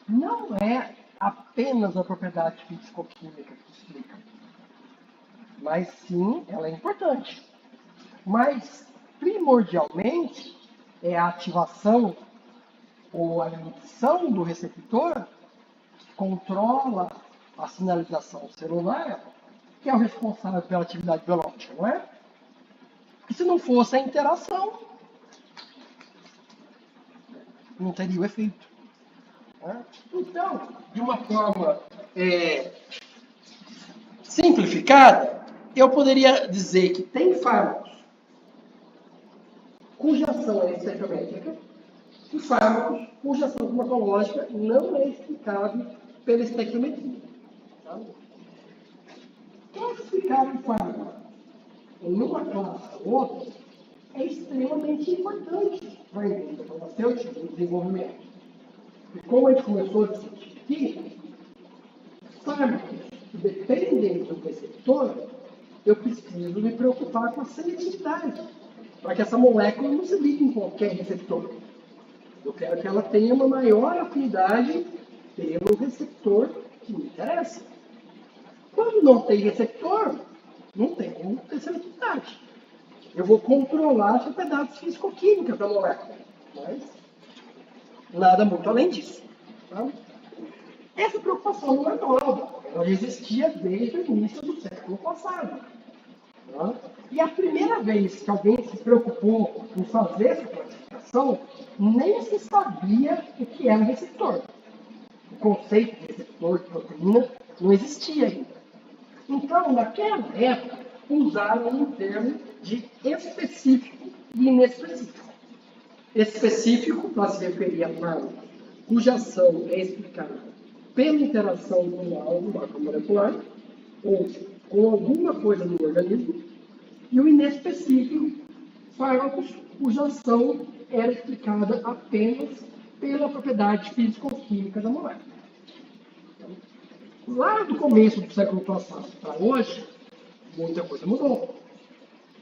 não é apenas a propriedade físico-química que explica, mas sim, ela é importante. Mas, primordialmente, é a ativação ou a inibição do receptor que controla a sinalização celular, que é o responsável pela atividade biológica, não é? Porque se não fosse a interação, não teria o efeito. Né? Então, de uma forma simplificada, eu poderia dizer que tem fármacos cuja ação é estequiométrica e fármacos cuja ação farmacológica não é explicável pela estequiometria. Tá? Classificar um fármaco em uma classe ou outra é extremamente importante para a indústria farmacêutica no desenvolvimento. E como a gente começou a discutir aqui, fármacos que dependem do receptor, eu preciso me preocupar com a seletividade, para que essa molécula não se ligue em qualquer receptor. Eu quero que ela tenha uma maior afinidade pelo receptor que me interessa. Quando não tem receptor, não tem como ter seletividade. Eu vou controlar as propriedades físico-químicas da molécula, mas nada muito além disso. Tá? Essa preocupação não é nova, ela existia desde o início do século passado. Tá? E a primeira vez que alguém se preocupou em fazer essa classificação, nem se sabia o que era receptor. O conceito de receptor de proteína não existia ainda. Então, naquela época, usaram um termo de específico e inespecífico. Específico, para se referir a fármacos cuja ação é explicada pela interação com algo macromolecular ou com alguma coisa no organismo, e o inespecífico, fármacos cuja ação era explicada apenas pela propriedade físico-química da molécula. Lá do começo do século passado para hoje, muita coisa mudou.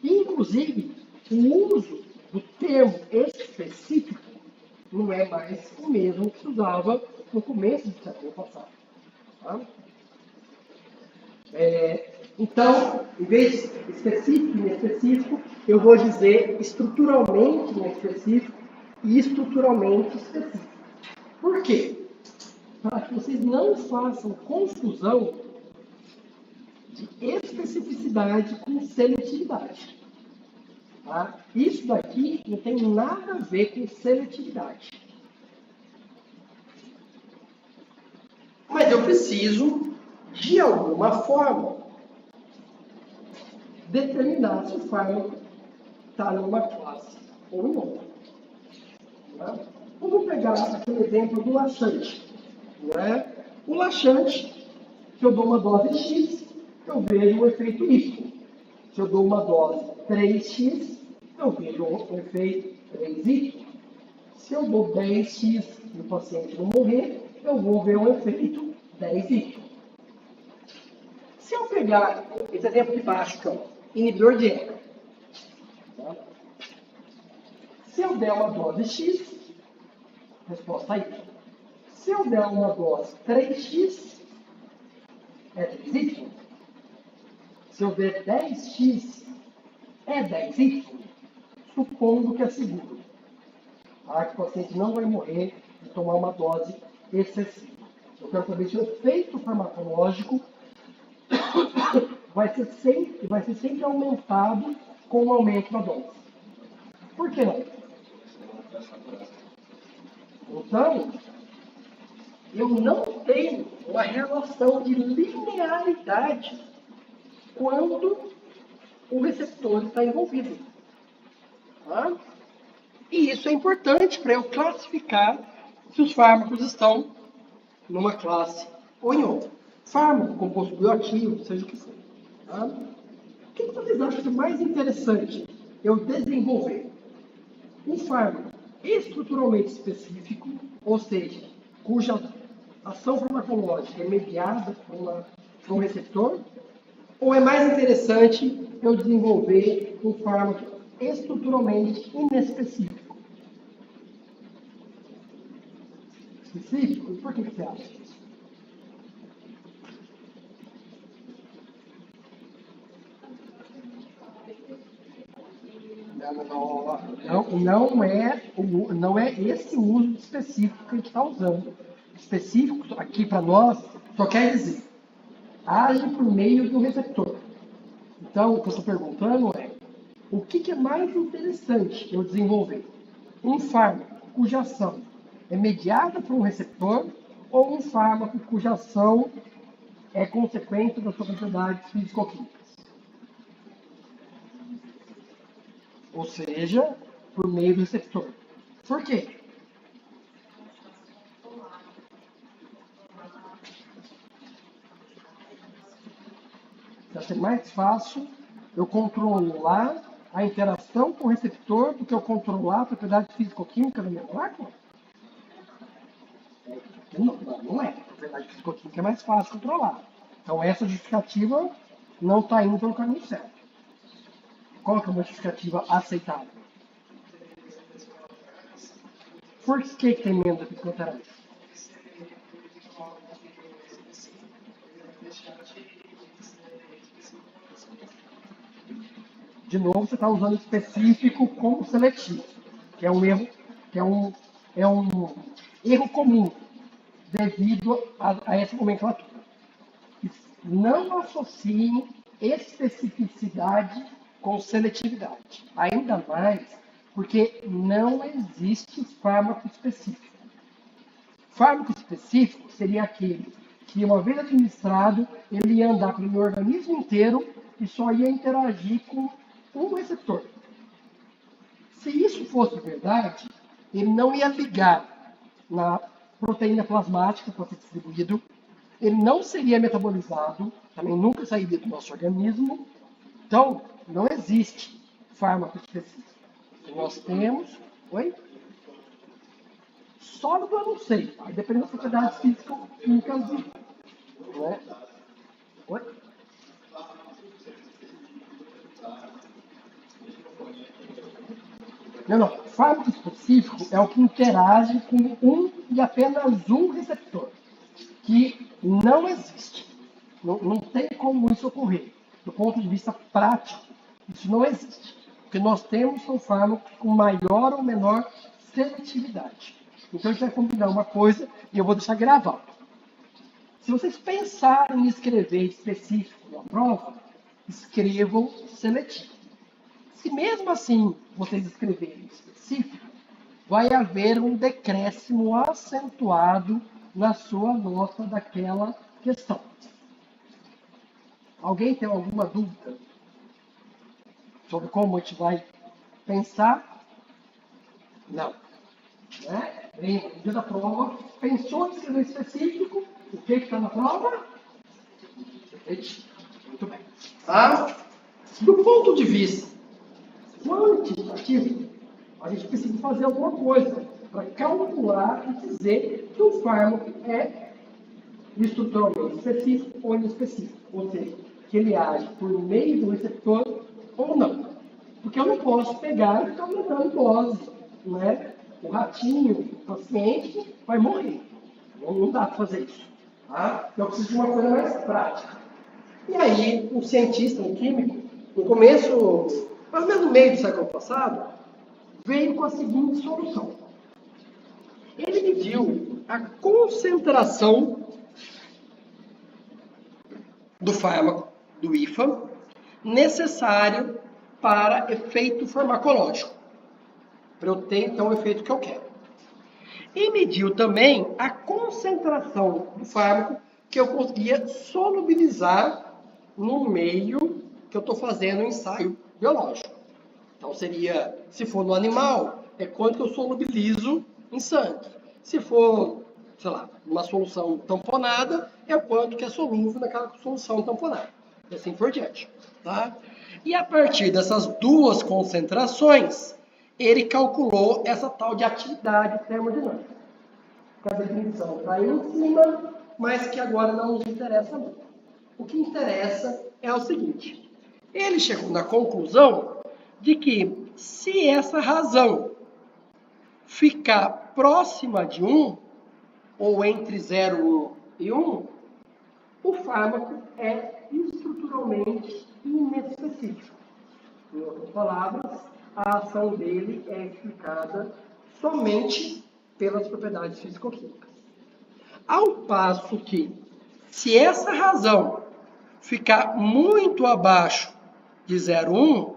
Inclusive, o uso do termo específico não é mais o mesmo que se usava no começo do século passado. Tá? Então, em vez de específico e inespecífico, eu vou dizer estruturalmente inespecífico e estruturalmente específico. Por quê? Para que vocês não façam confusão de especificidade com seletividade. Tá? Isso daqui não tem nada a ver com seletividade. Mas eu preciso, de alguma forma, determinar se o fármaco está numa classe ou em outra. Tá? Vamos pegar aquele exemplo do laxante. Né? O laxante, se eu dou uma dose X, eu vejo o efeito Y. Se eu dou uma dose 3x, eu vejo o efeito 3y. Se eu dou 10x e o paciente não morrer, eu vou ver o efeito 10y. Se eu pegar esse exemplo de baixo, que é o inibidor de ECA, tá? Se eu der uma dose X, resposta Y. Se eu der uma dose 3x, é 3y. Se eu der 10x, é 10y. Supondo que é seguro. Tá? Que o paciente não vai morrer de tomar uma dose excessiva. Eu quero saber se o efeito farmacológico vai ser sempre aumentado com o aumento da dose. Por que não? Então, eu não tenho uma relação de linearidade quando o receptor está envolvido. Tá? E isso é importante para eu classificar se os fármacos estão numa classe ou em outra. Fármaco, composto bioativo, seja o que for. Tá? O que vocês acham que é mais interessante eu desenvolver? Um fármaco estruturalmente específico, ou seja, cuja ação farmacológica é mediada por um receptor, ou é mais interessante eu desenvolver um fármaco estruturalmente inespecífico? Específico? E por que você acha isso? Não é esse uso específico que a gente está usando. Específico, aqui para nós, só quer dizer, age por meio do receptor. Então, o que eu estou perguntando é, o que é mais interessante eu desenvolver? Um fármaco cuja ação é mediada por um receptor ou um fármaco cuja ação é consequência das suas propriedades físico-químicas? Ou seja, por meio do receptor. Por quê? Vai ser mais fácil eu controlar a interação com o receptor do que eu controlar a propriedade físico-química da minha molécula? Não é. A propriedade físico-química é mais fácil de controlar. Então, essa justificativa não está indo pelo caminho certo. Qual que é uma justificativa aceitável? Por que tem menos psicoterapia? De novo, você está usando específico como seletivo, que é um erro, é um erro comum devido a essa nomenclatura. Não associem especificidade com seletividade. Ainda mais porque não existe fármaco específico. Fármaco específico seria aquele que, uma vez administrado, ele ia andar pelo meu organismo inteiro e só ia interagir com um receptor. Se isso fosse verdade, ele não ia ligar na proteína plasmática para ser distribuído, ele não seria metabolizado, também nunca sairia do nosso organismo. Então, não existe fármaco específico. Nós temos... Oi? Sólido eu não sei. Aí depende das propriedades físico-químicas dele. Né? Oi? Não. Fármaco específico é o que interage com um e apenas um receptor, que não existe. Não tem como isso ocorrer. Do ponto de vista prático, isso não existe. O que nós temos são fármacos com maior ou menor seletividade. Então a gente vai combinar uma coisa e eu vou deixar gravado. Se vocês pensarem em escrever específico na prova, escrevam seletivo. Se mesmo assim vocês escreverem específico, vai haver um decréscimo acentuado na sua nota daquela questão. Alguém tem alguma dúvida sobre como a gente vai pensar? Não. Né? Lembra, no dia da prova, pensou em escrever específico, o que está na prova? Muito bem. Tá? Do ponto de vista quantitativo, a gente precisa fazer alguma coisa para calcular e dizer que o fármaco é estruturalmente específico ou inespecífico. Ou seja, que ele age por meio do receptor ou não. Porque eu não posso pegar e ficar aumentando dose. Né? O ratinho, o paciente, vai morrer. Não dá para fazer isso. Tá? Eu preciso de uma coisa mais prática. E aí, um cientista, um químico, no começo, mais ou menos no meio do século passado, veio com a seguinte solução. Ele mediu a concentração do fármaco, do IFA, necessário para efeito farmacológico, para eu ter, então, o efeito que eu quero. E mediu também a concentração do fármaco que eu conseguia solubilizar no meio que eu estou fazendo o ensaio biológico. Então, seria, se for no animal, é quanto que eu solubilizo em sangue. Se for, sei lá, uma solução tamponada, é o quanto que é solúvel naquela solução tamponada. E assim por diante. Tá? E a partir dessas duas concentrações, ele calculou essa tal de atividade termodinâmica. Que a definição está aí em cima, mas que agora não nos interessa muito. O que interessa é o seguinte. Ele chegou na conclusão de que se essa razão ficar próxima de 1, ou entre 0 e 1, o fármaco é estruturalmente inespecífico. Em outras palavras, a ação dele é explicada somente pelas propriedades físico-químicas. Ao passo que, se essa razão ficar muito abaixo de 0,1,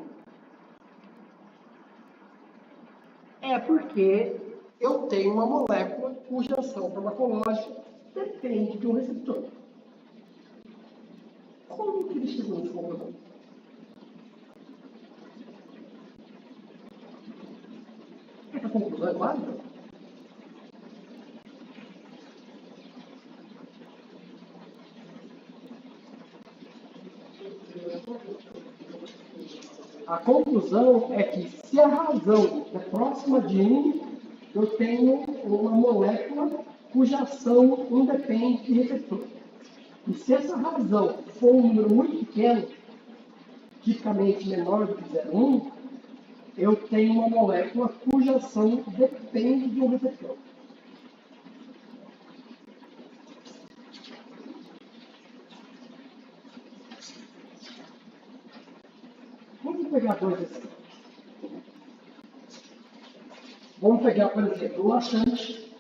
é porque eu tenho uma molécula cuja ação farmacológica depende de um receptor. Como que ele chegou nessa conclusão? Essa conclusão é válida? A conclusão é que se a razão é próxima de 1, eu tenho uma molécula cuja ação independe de receptor. E se essa razão for um número muito pequeno, tipicamente menor do que 0,1, eu tenho uma molécula cuja ação depende de um receptor. Vamos pegar dois exemplos. Vamos pegar, por exemplo, o laxante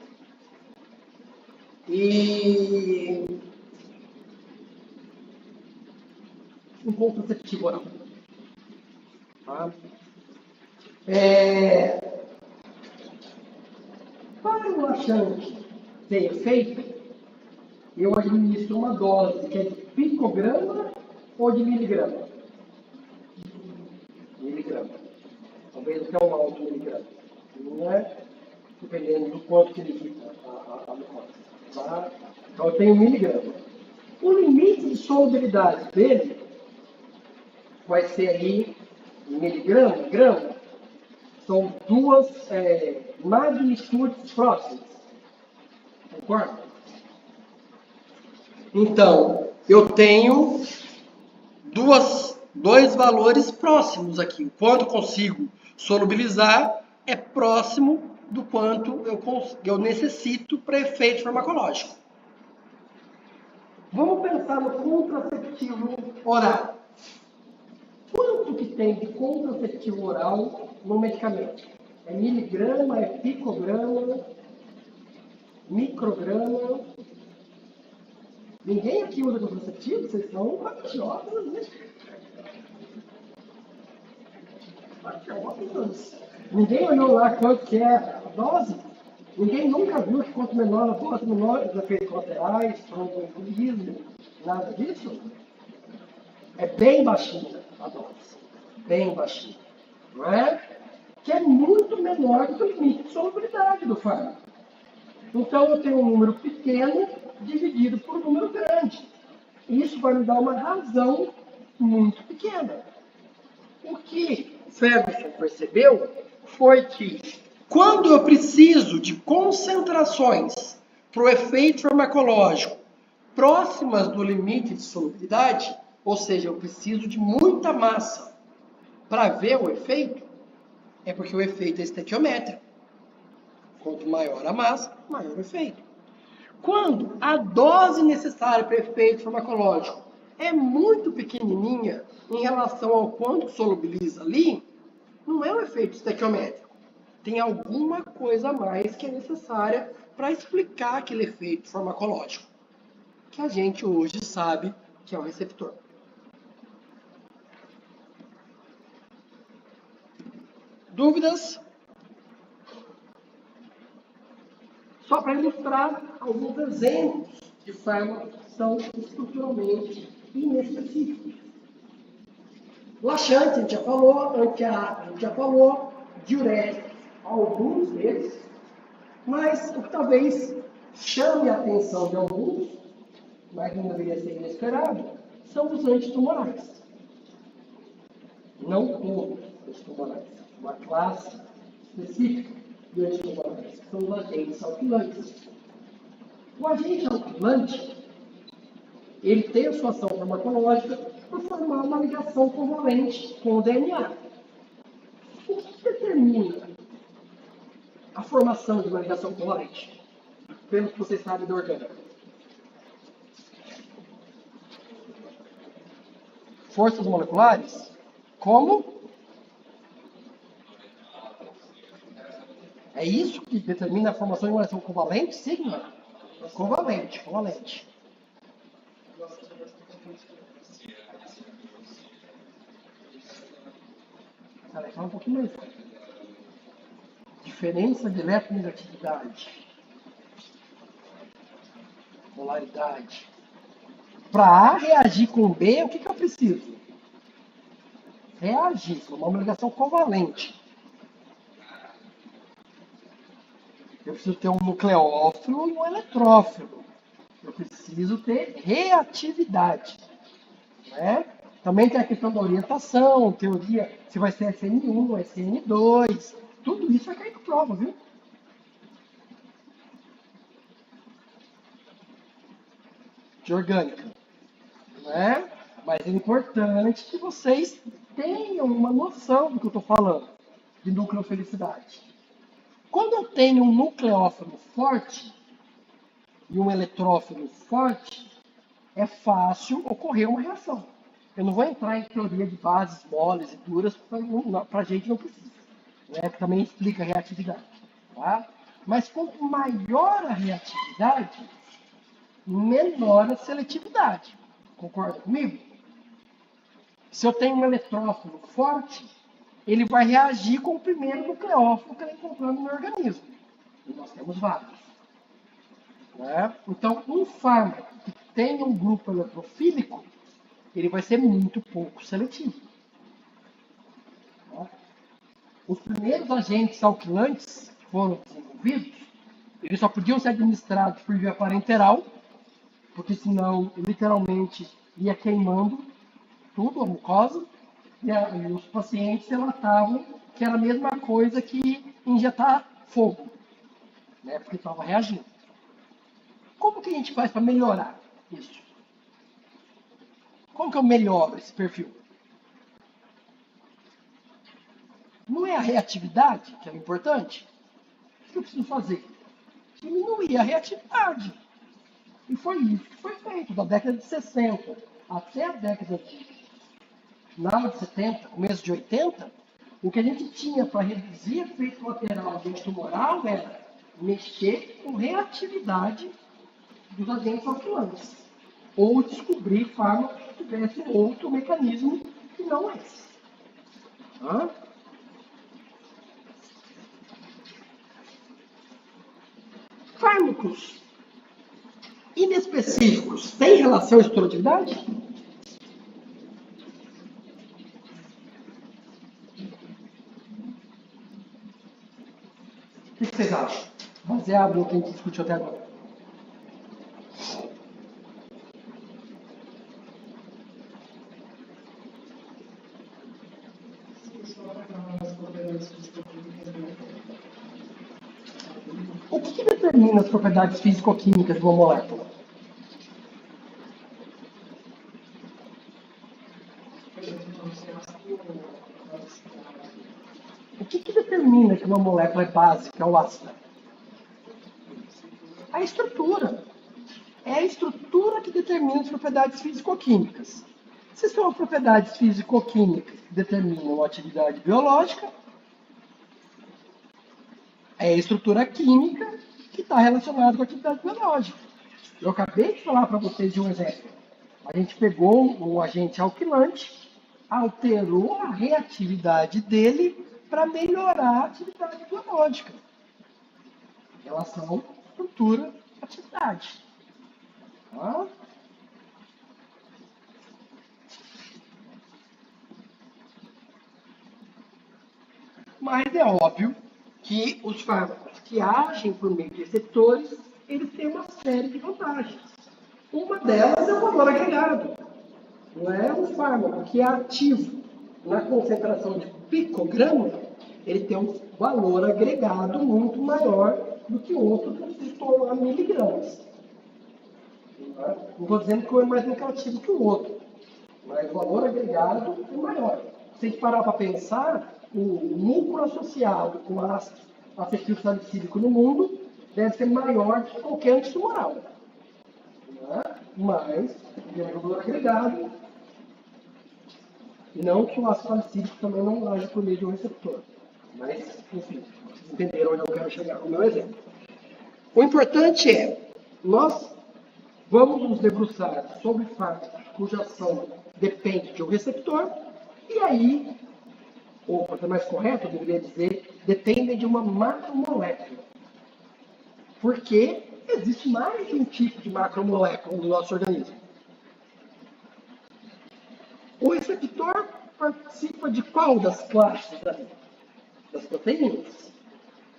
e um contraceptivo oral. Tá? Para o laxante ter efeito, eu administro uma dose que é de picograma ou de miligrama? Miligrama. Talvez até um alto miligrama. Não é? Dependendo do quanto que ele irrita a mucosa. Tá? Então eu tenho miligrama. O limite de solubilidade dele vai ser aí miligrama, grama. São duas magnitudes próximas. Concorda? Então, eu tenho dois valores próximos aqui. O quanto consigo solubilizar é próximo do quanto eu necessito para efeito farmacológico. Vamos pensar no contraceptivo oral. Quanto que tem de contraceptivo oral no medicamento? É miligrama, é picograma, micrograma? Ninguém aqui usa contraceptivo? Vocês são maravilhosos, né? Aqui é uma dose. Ninguém olhou lá quanto que é a dose. Ninguém nunca viu que quanto menor a dose, menor os efeitos colaterais, tromboembolismo, nada disso. É bem baixinha a dose. Bem baixinha. Não é? Que é muito menor do que o limite de solubilidade do fármaco. Então, eu tenho um número pequeno dividido por um número grande. Isso vai me dar uma razão muito pequena. O que Ferguson percebeu foi que, quando eu preciso de concentrações para o efeito farmacológico próximas do limite de solubilidade, ou seja, eu preciso de muita massa para ver o efeito, é porque o efeito é estequiométrico. Quanto maior a massa, maior o efeito. Quando a dose necessária para efeito farmacológico é muito pequenininha em relação ao quanto solubiliza ali, não é um efeito estequiométrico. Tem alguma coisa a mais que é necessária para explicar aquele efeito farmacológico, que a gente hoje sabe que é o receptor. Dúvidas? Só para ilustrar alguns exemplos de fármacos que são estruturalmente inespecíficos. Laxante, a gente já falou, antiácido, a gente já falou, diuréticos, alguns deles, mas o que talvez chame a atenção de alguns, mas não deveria ser inesperado, são os antitumorais. Não todos os antitumorais, uma classe específica de antitumorais, que são os agentes alquilantes. O agente alquilante, ele tem a sua ação farmacológica por formar uma ligação covalente com o DNA. O que determina a formação de uma ligação covalente? Pelo que vocês sabem da orgânica. Forças moleculares? Como? É isso que determina a formação de uma ligação covalente? Sigma? Covalente, covalente. Peraí, fala um pouquinho mais. Diferença de eletronegatividade. Polaridade. Para A reagir com B, o que eu preciso? Reagir, formar uma ligação covalente. Eu preciso ter um nucleófilo e um eletrófilo. Eu preciso ter reatividade. Né? Também tem a questão da orientação, teoria, se vai ser SN1, SN2. Tudo isso vai cair na prova, viu? De orgânica. Né? Mas é importante que vocês tenham uma noção do que eu estou falando, de nucleofilicidade. Quando eu tenho um nucleófilo forte e um eletrófilo forte, é fácil ocorrer uma reação. Eu não vou entrar em teoria de bases moles e duras, para a gente não precisa. Né? Que também explica a reatividade. Tá? Mas quanto maior a reatividade, menor a seletividade. Concorda comigo? Se eu tenho um eletrófilo forte, ele vai reagir com o primeiro nucleófilo que ele encontrou no meu organismo. E nós temos vários. Né? Então, um fármaco que tem um grupo eletrofílico, ele vai ser muito pouco seletivo. Né? Os primeiros agentes alquilantes que foram desenvolvidos, eles só podiam ser administrados por via parenteral, porque senão, literalmente, ia queimando tudo, a mucosa, e os pacientes relatavam que era a mesma coisa que injetar fogo, né, porque estava reagindo. Como que a gente faz para melhorar isso? Como que eu melhoro esse perfil? Não é a reatividade que é importante? O que eu preciso fazer? Diminuir a reatividade. E foi isso que foi feito da década de 60 até a década de final de 70, começo de 80. O que a gente tinha para reduzir efeito lateral antitumoral era mexer com reatividade dos agentes alquilantes. Ou descobrir fármacos que tivessem outro mecanismo que não esse. Fármacos inespecíficos têm relação à estruturatividade? O que vocês acham? Baseado no que a gente discutiu até agora. O que determina as propriedades físico-químicas de uma molécula? O que determina que uma molécula é básica ou ácida? A estrutura. É a estrutura que determina as propriedades físico-químicas. Se são as propriedades físico-químicas que determinam a atividade biológica, é a estrutura química que está relacionada com a atividade biológica. Eu acabei de falar para vocês de um exemplo. A gente pegou um agente alquilante, alterou a reatividade dele para melhorar a atividade biológica. Relação estrutura-atividade. Tá? Mas é óbvio que os fármacos que agem por meio de receptores, eles têm uma série de vantagens. Uma delas é o valor agregado. Não é um fármaco que é ativo na concentração de picograma, ele tem um valor agregado muito maior do que outro que se torna miligramas. Não estou dizendo que um é mais lucrativo que o outro, mas o valor agregado é maior. Se a gente parar para pensar, o lucro associado com ácido acetil salicílico no mundo deve ser maior que qualquer antitumoral. Mas, tem um valor agregado, e não que o ácido salicílico também não age por meio de um receptor. Mas, enfim, vocês entenderam onde eu quero chegar com o meu exemplo. O importante é, nós vamos nos debruçar sobre fármacos cuja ação depende de um receptor, e aí, ou para ser mais correto, eu deveria dizer, dependem de uma macromolécula. Porque existe mais de um tipo de macromolécula no nosso organismo. O receptor participa de qual das classes ali? Das proteínas.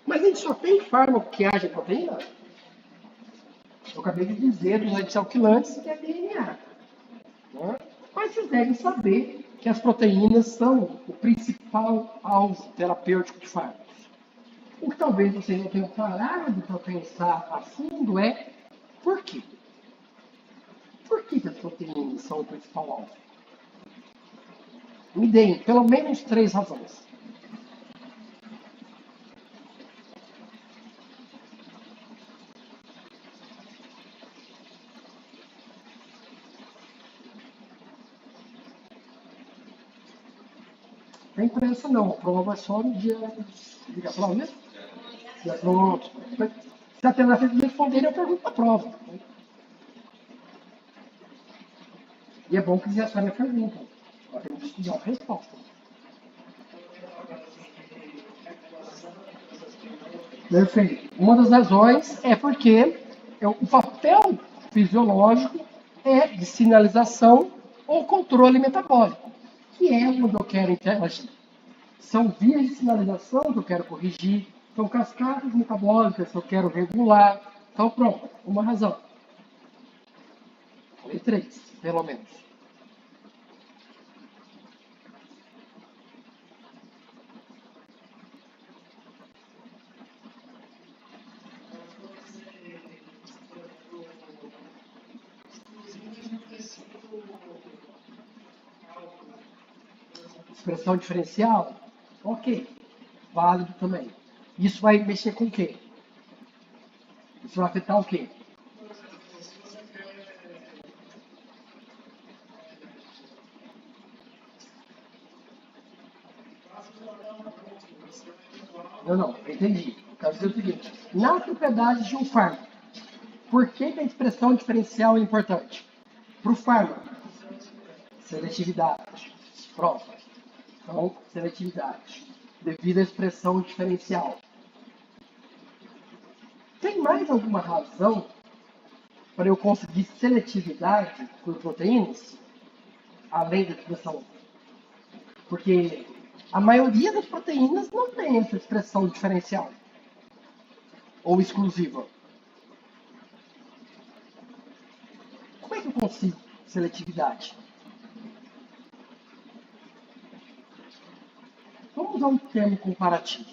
Mas a gente só tem fármaco que age em proteína? Eu acabei de dizer dos antialquilantes que é DNA. Né? Mas vocês devem saber que as proteínas são o principal alvo terapêutico de fármacos. O que talvez vocês não tenham parado para pensar a fundo é por quê? Por que as proteínas são o principal alvo? Me deem pelo menos 3 razões. Tem pressa não, a prova é só no dia. Diga a prova mesmo? Já pronto. Se a terminar de responder, eu pergunto a prova. E é bom que já sabe a pergunta. Agora temos que estudar a resposta. Perfeito. Uma das razões é porque o papel fisiológico é de sinalização ou controle metabólico, que é onde eu quero interagir. São vias de sinalização que eu quero corrigir, são cascatas metabólicas que eu quero regular. Então, pronto, uma razão. Falei 3, pelo menos. Expressão diferencial? Ok, válido também. Isso vai mexer com o quê? Isso vai afetar o quê? Não, eu entendi. Eu quero dizer o seguinte, nas propriedades de um fármaco, por que a expressão diferencial é importante? Para o fármaco, seletividade. Pronto. Então, seletividade. Devido à expressão diferencial. Tem mais alguma razão para eu conseguir seletividade por proteínas, além da expressão? Porque a maioria das proteínas não tem essa expressão diferencial ou exclusiva. Como é que eu consigo seletividade? Vamos usar um termo comparativo.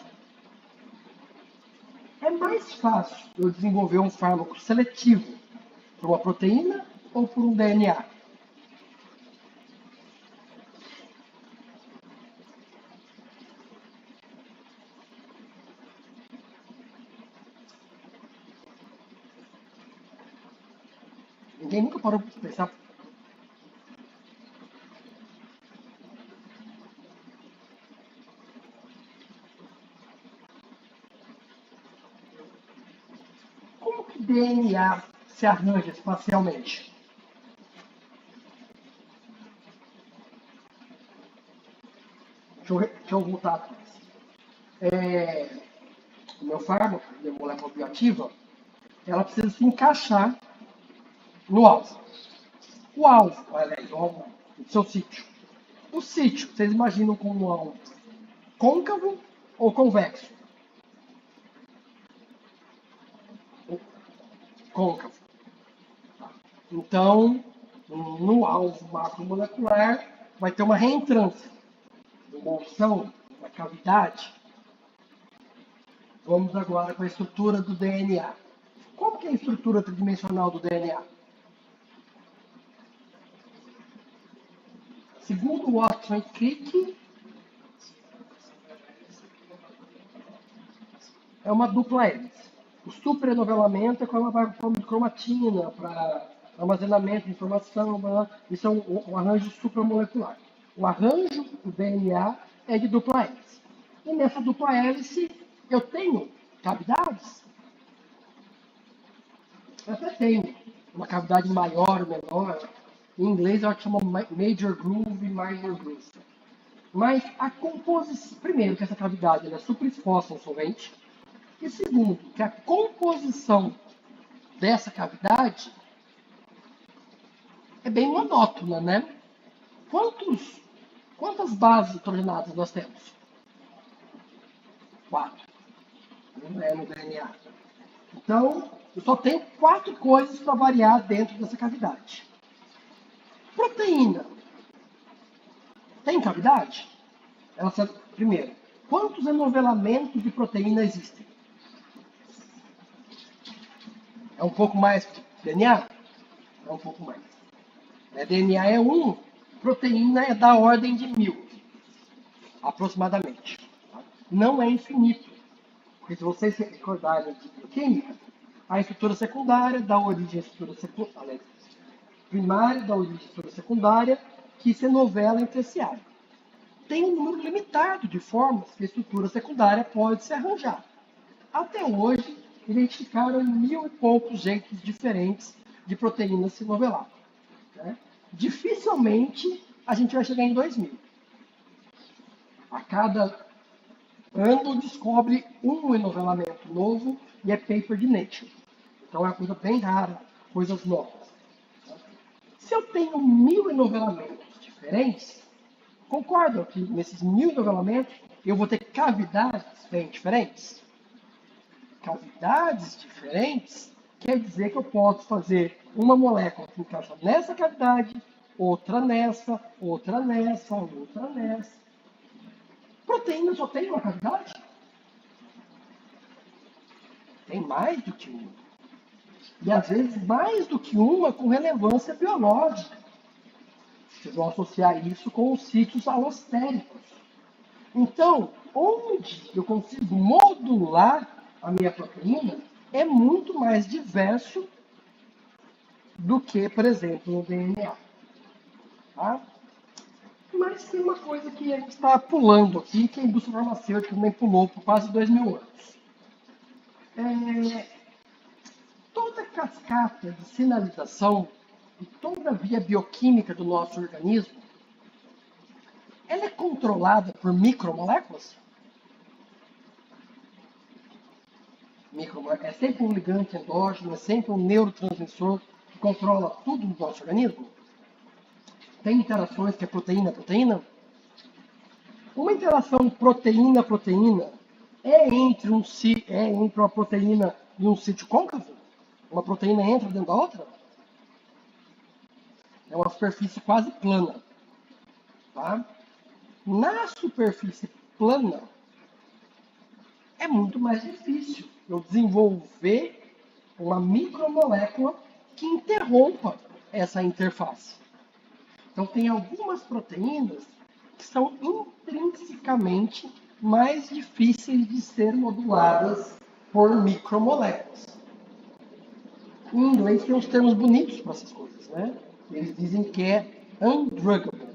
É mais fácil eu desenvolver um fármaco seletivo por uma proteína ou por um DNA? Ninguém nunca parou para pensar. Como que DNA se arranja espacialmente? Deixa eu voltar atrás. O meu fármaco, minha molécula bioativa, ela precisa se encaixar no alvo. O alvo, aliás, o seu sítio. O sítio, vocês imaginam como um alvo côncavo ou convexo? Côncavo. Então, no alvo macromolecular, vai ter uma reentrância, uma emulsão, uma cavidade. Vamos agora para a estrutura do DNA. Como que é a estrutura tridimensional do DNA? Segundo Watson e Crick, é uma dupla hélice. O superenovelamento é quando ela vai para forma de cromatina, para armazenamento de informação, isso é um arranjo supramolecular. O arranjo do DNA é de dupla hélice. E nessa dupla hélice eu tenho cavidades? Eu até tenho uma cavidade maior ou menor. Em inglês eu acho que chama major groove e minor groove. Mas a composição, primeiro que essa cavidade é superexposta ao solvente, e segundo, que a composição dessa cavidade é bem monótona, né? Quantas bases nitrogenadas nós temos? 4. Não é no DNA. Então, eu só tenho 4 coisas para variar dentro dessa cavidade. Proteína. Tem cavidade? Primeiro, quantos enovelamentos de proteína existem? É um pouco mais que DNA? É um pouco mais. DNA é 1, proteína é da ordem de 1000, aproximadamente. Não é infinito. Porque se vocês se recordarem de bioquímica, a estrutura secundária dá origem à estrutura secundária, primária dá origem à estrutura secundária, que se enovela em terciária. Tem um número limitado de formas que a estrutura secundária pode se arranjar. Até hoje, identificaram 1000 e poucos jeitos diferentes de proteínas se novelar. Né? Dificilmente a gente vai chegar em 2000. A cada ano descobre um enovelamento novo e é paper de Nature. Então é uma coisa bem rara, coisas novas. Se eu tenho 1000 enovelamentos diferentes, concordam que nesses 1000 enovelamentos eu vou ter cavidades bem diferentes? Cavidades diferentes quer dizer que eu posso fazer uma molécula que encaixa nessa cavidade, outra nessa, outra nessa, outra nessa. Proteína só tem uma cavidade? Tem mais do que uma. E às vezes mais do que uma com relevância biológica. Vocês vão associar isso com os sítios alostéricos. Então, onde eu consigo modular a minha proteína é muito mais diverso do que, por exemplo, no DNA. Tá? Mas tem uma coisa que a gente está pulando aqui, que a indústria farmacêutica também pulou por quase 2000 anos. Toda cascata de sinalização e toda a via bioquímica do nosso organismo, ela é controlada por micromoléculas? micromolécula, é sempre um ligante endógeno, é sempre um neurotransmissor que controla tudo no nosso organismo? Tem interações que é proteína-proteína? Uma interação proteína-proteína é entre uma proteína e um sítio côncavo? Uma proteína entra dentro da outra? É uma superfície quase plana. Tá? Na superfície plana, é muito mais difícil eu desenvolver uma micromolécula que interrompa essa interface. Então, tem algumas proteínas que são intrinsecamente mais difíceis de ser moduladas por micromoléculas. Em inglês tem uns termos bonitos para essas coisas, né? Eles dizem que é undruggable.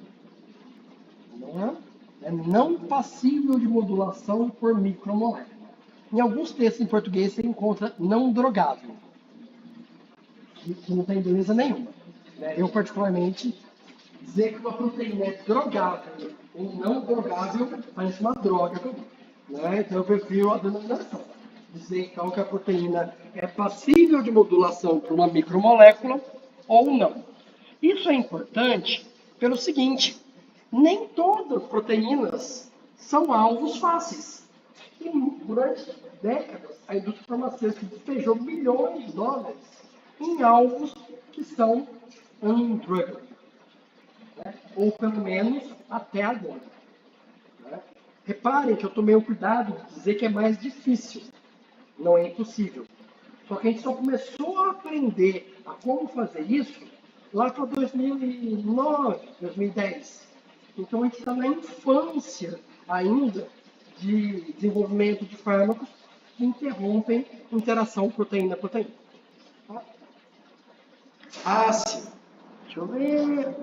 É não passível de modulação por micromolécula. Em alguns textos em português você encontra não drogável, que não tem beleza nenhuma. Eu, particularmente, dizer que uma proteína é drogável ou não drogável parece uma droga. Então eu prefiro a denominação. Dizer então que a proteína é passível de modulação por uma micromolécula ou não. Isso é importante pelo seguinte: nem todas as proteínas são alvos fáceis. E durante décadas, a indústria farmacêutica despejou milhões de dólares em alvos que são undruggable. Ou pelo menos até agora. Reparem que eu tomei o cuidado de dizer que é mais difícil. Não é impossível. Só que a gente só começou a aprender a como fazer isso lá para 2009, 2010. Então a gente está na infância ainda de desenvolvimento de fármacos que interrompem interação proteína-proteína. Sim. Deixa eu ver.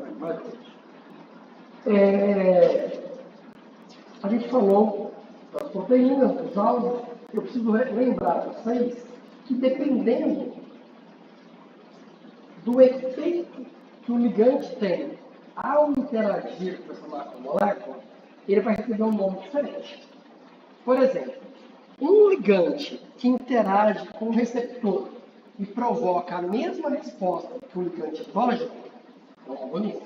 A gente falou das proteínas, dos alvos. Eu preciso lembrar vocês que dependendo do efeito que o ligante tem ao interagir com essa macromolécula, ele vai receber um nome diferente. Por exemplo, um ligante que interage com o receptor e provoca a mesma resposta que o ligante endógeno é um agonista.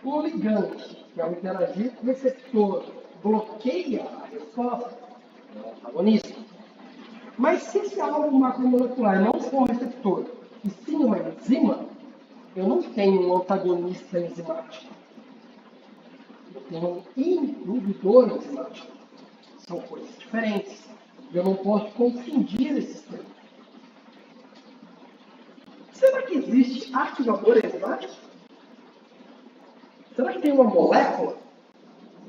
Um ligante que ao interagir com o receptor bloqueia a resposta é um antagonista. Mas se esse alvo macromolecular não for um receptor, e sim uma enzima, eu não tenho um antagonista enzimático. Eu tenho um inibidor enzimático. São coisas diferentes. Eu não posso confundir esses termos. Será que existe ativador enzimático? Será que tem uma molécula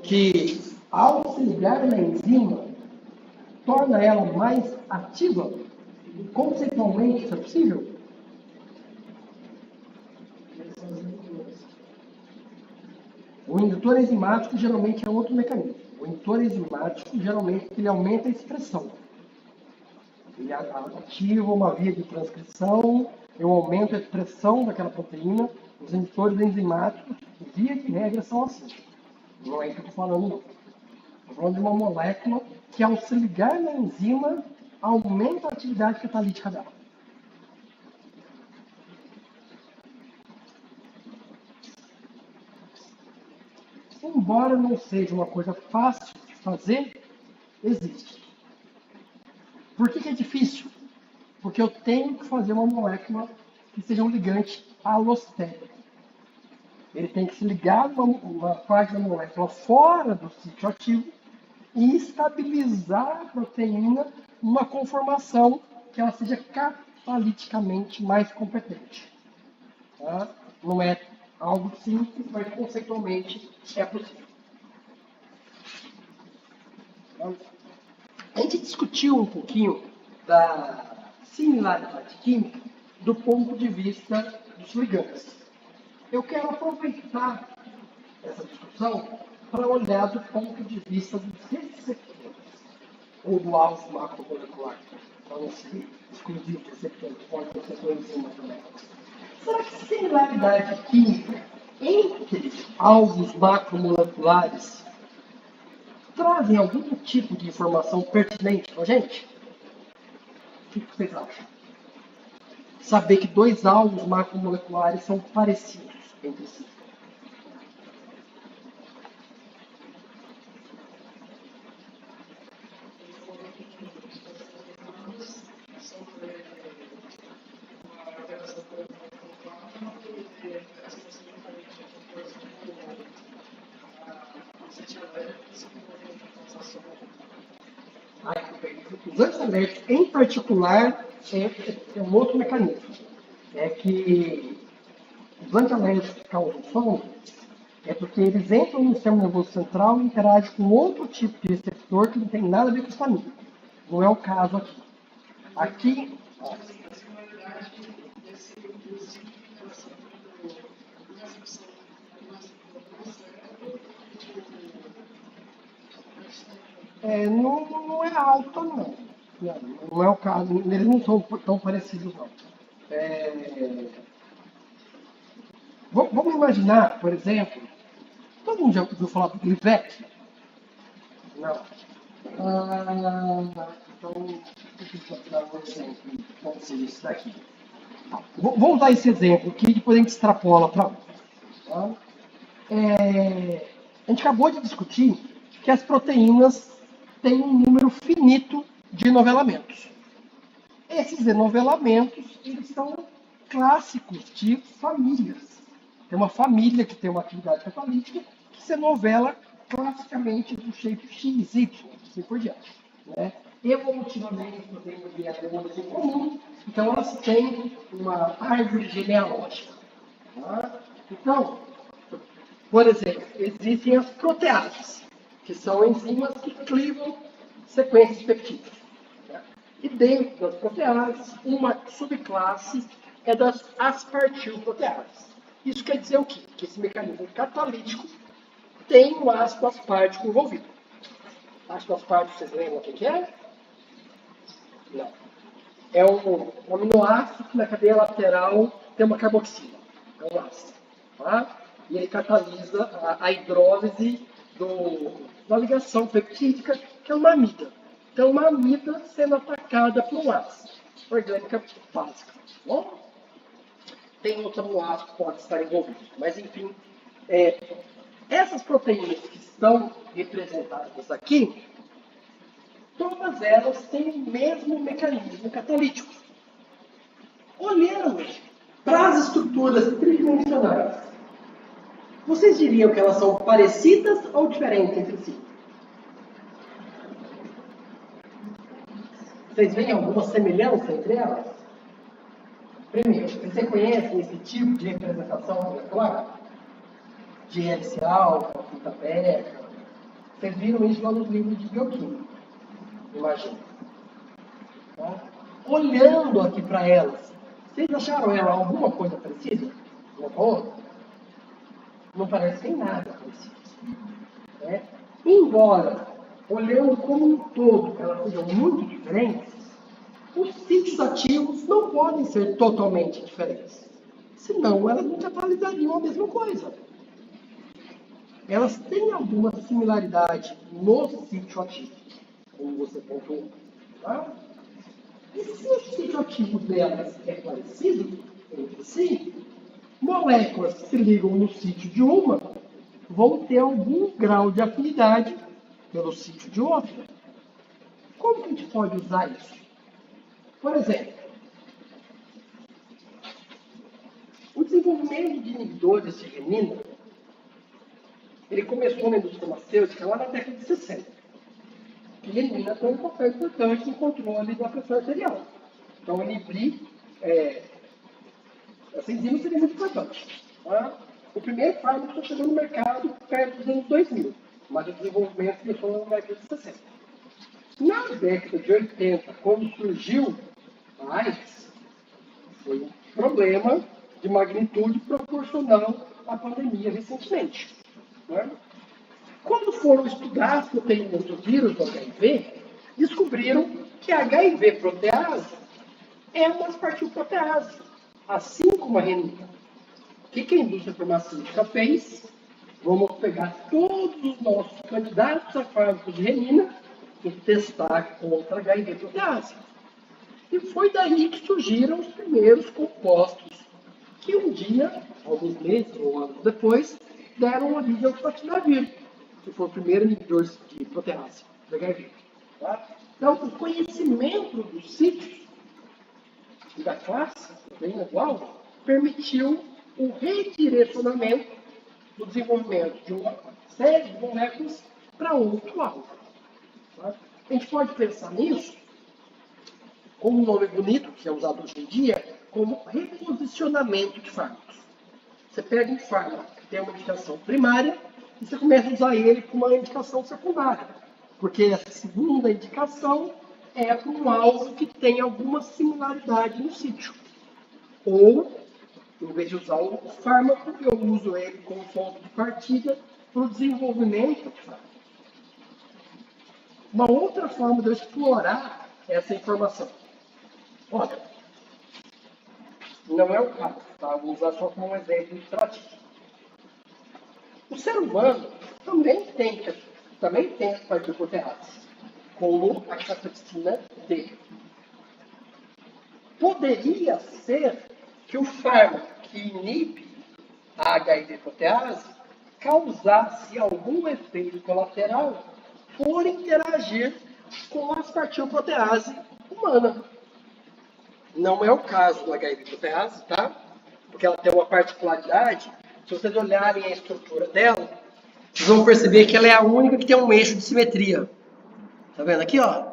que, ao se ligar na enzima, torna ela mais ativa? Conceitualmente, isso é possível? O indutor enzimático geralmente é outro mecanismo. O indutor enzimático geralmente ele aumenta a expressão. Ele ativa uma via de transcrição, eu aumento a expressão daquela proteína. Os indutores enzimáticos, via de regra, são assim. Não é isso que eu estou falando, não. Estou falando de uma molécula que, ao se ligar na enzima, aumenta a atividade catalítica dela. Embora não seja uma coisa fácil de fazer, existe. Por que é difícil? Porque eu tenho que fazer uma molécula que seja um ligante alostérico. Ele tem que se ligar uma parte da molécula fora do sítio ativo e estabilizar a proteína numa conformação que ela seja cataliticamente mais competente. Tá? Não é algo simples, mas conceitualmente é possível. A gente discutiu um pouquinho da similaridade química do ponto de vista dos ligantes. Eu quero aproveitar essa discussão para olhar do ponto de vista dos receptores, ou do alvo macromolecular, para não ser exclusivo de receptores, pode ser receptor enzima também. Será que similaridade química entre alvos macromoleculares trazem algum tipo de informação pertinente para a gente? que vocês acham? Saber que dois alvos macromoleculares são parecidos entre si. Os antialérgicos, em particular, é um outro mecanismo. É que os antialérgicos que causam sono é porque eles entram no sistema nervoso central e interagem com outro tipo de receptor que não tem nada a ver com histamina. Não é o caso aqui. Aqui, ó, não é alta, não. Não é o caso. Eles não são tão parecidos, não. É, vamos imaginar, por exemplo, todo mundo já ouviu falar do Glivec? Não. Então, deixa eu dar um exemplo. Como seria isso daqui? Vou usar esse exemplo aqui e depois a gente extrapola para outro. Tá? A gente acabou de discutir que as proteínas têm um número finito de novelamentos. Esses enovelamentos, eles são clássicos de famílias. Tem uma família que tem uma atividade catalítica que se novela classicamente do jeito X, Y, assim por diante. Né? Evolutivamente, proteínas DNA em comum, então elas têm uma árvore genealógica. Tá? Então, por exemplo, existem as proteases, que são enzimas que clivam sequências peptídicas. E dentro das proteases, uma subclasse é das aspartil-proteases. Isso quer dizer o quê? Que esse mecanismo catalítico tem o ácido aspartico envolvido. Ácido aspartico, vocês lembram o que é? Não. É um aminoácido que na cadeia lateral tem uma carboxila. É um ácido. Tá? E ele catalisa a hidrólise da ligação peptídica, que é uma amida. Então, uma amida sendo atacada por um ácido orgânica básica. Bom? Tem outro aminoácido que pode estar envolvido. Mas, enfim, essas proteínas que estão representadas aqui, todas elas têm o mesmo mecanismo catalítico. Olhando para as estruturas tridimensionais, vocês diriam que elas são parecidas ou diferentes entre si? Vocês veem alguma semelhança entre elas? Primeiro, você conhece esse tipo de representação molecular? De hélice alfa, fita beta? Vocês viram isso lá nos livros de bioquímica, imagino. Tá? Olhando aqui para elas, vocês acharam ela alguma coisa parecida? Uma com a outra? Não parece que tem nada parecido. Né? Embora, olhando como um todo, elas sejam muito diferentes, os sítios ativos não podem ser totalmente diferentes. Senão, elas não catalisariam a mesma coisa. Elas têm alguma similaridade no sítio ativo, como você pontuou. Tá? E se o sítio ativo delas é parecido entre si, moléculas que se ligam no sítio de uma vão ter algum grau de afinidade pelo sítio de outra. Como que a gente pode usar isso? Por exemplo, o desenvolvimento de inibidores de renina, ele começou na indústria farmacêutica lá na década de 60. E renina tem um papel importante no controle da pressão arterial. Então, inibir essa enzima seria muito importante. Tá? O primeiro fármaco chegou no mercado perto dos anos 2000, mas o desenvolvimento começou na década de 60. Na década de 80, quando surgiu a AIDS, foi um problema de magnitude proporcional à pandemia recentemente. Né? Quando foram estudar as proteínas do vírus do HIV, descobriram que a HIV protease é uma aspartil-protease, assim como a renina. O que a indústria farmacêutica fez? Vamos pegar todos os nossos candidatos a fármacos de renina e testar contra a HIV protease. E foi daí que surgiram os primeiros compostos, que um dia, alguns meses ou anos depois, deram origem ao fatinavir, que foi o primeiro inibidor de protease da HIV. Tá? Então, o conhecimento dos sítios e da classe, bem igual, permitiu o redirecionamento do desenvolvimento de uma série de moléculas para outro alvo. Tá? A gente pode pensar nisso como um nome bonito, que é usado hoje em dia, como reposicionamento de fármacos. Você pega um fármaco que tem uma indicação primária e você começa a usar ele com uma indicação secundária. Porque essa segunda indicação é para um alvo que tem alguma similaridade no sítio. Ou, em vez de usar o fármaco, eu uso ele como ponto de partida para o desenvolvimento de fármaco. Uma outra forma de eu explorar essa informação. Olha, não é o caso, tá? Vou usar só como um exemplo ilustrativo. O ser humano também tem essa parte de protease, como a catepsina D. Poderia ser que o fármaco que inibe a HIV protease causasse algum efeito colateral por interagir com as partículas-protease humana. Não é o caso do HIV protease, tá? Porque ela tem uma particularidade. Se vocês olharem a estrutura dela, vocês vão perceber que ela é a única que tem um eixo de simetria. Tá vendo aqui, ó?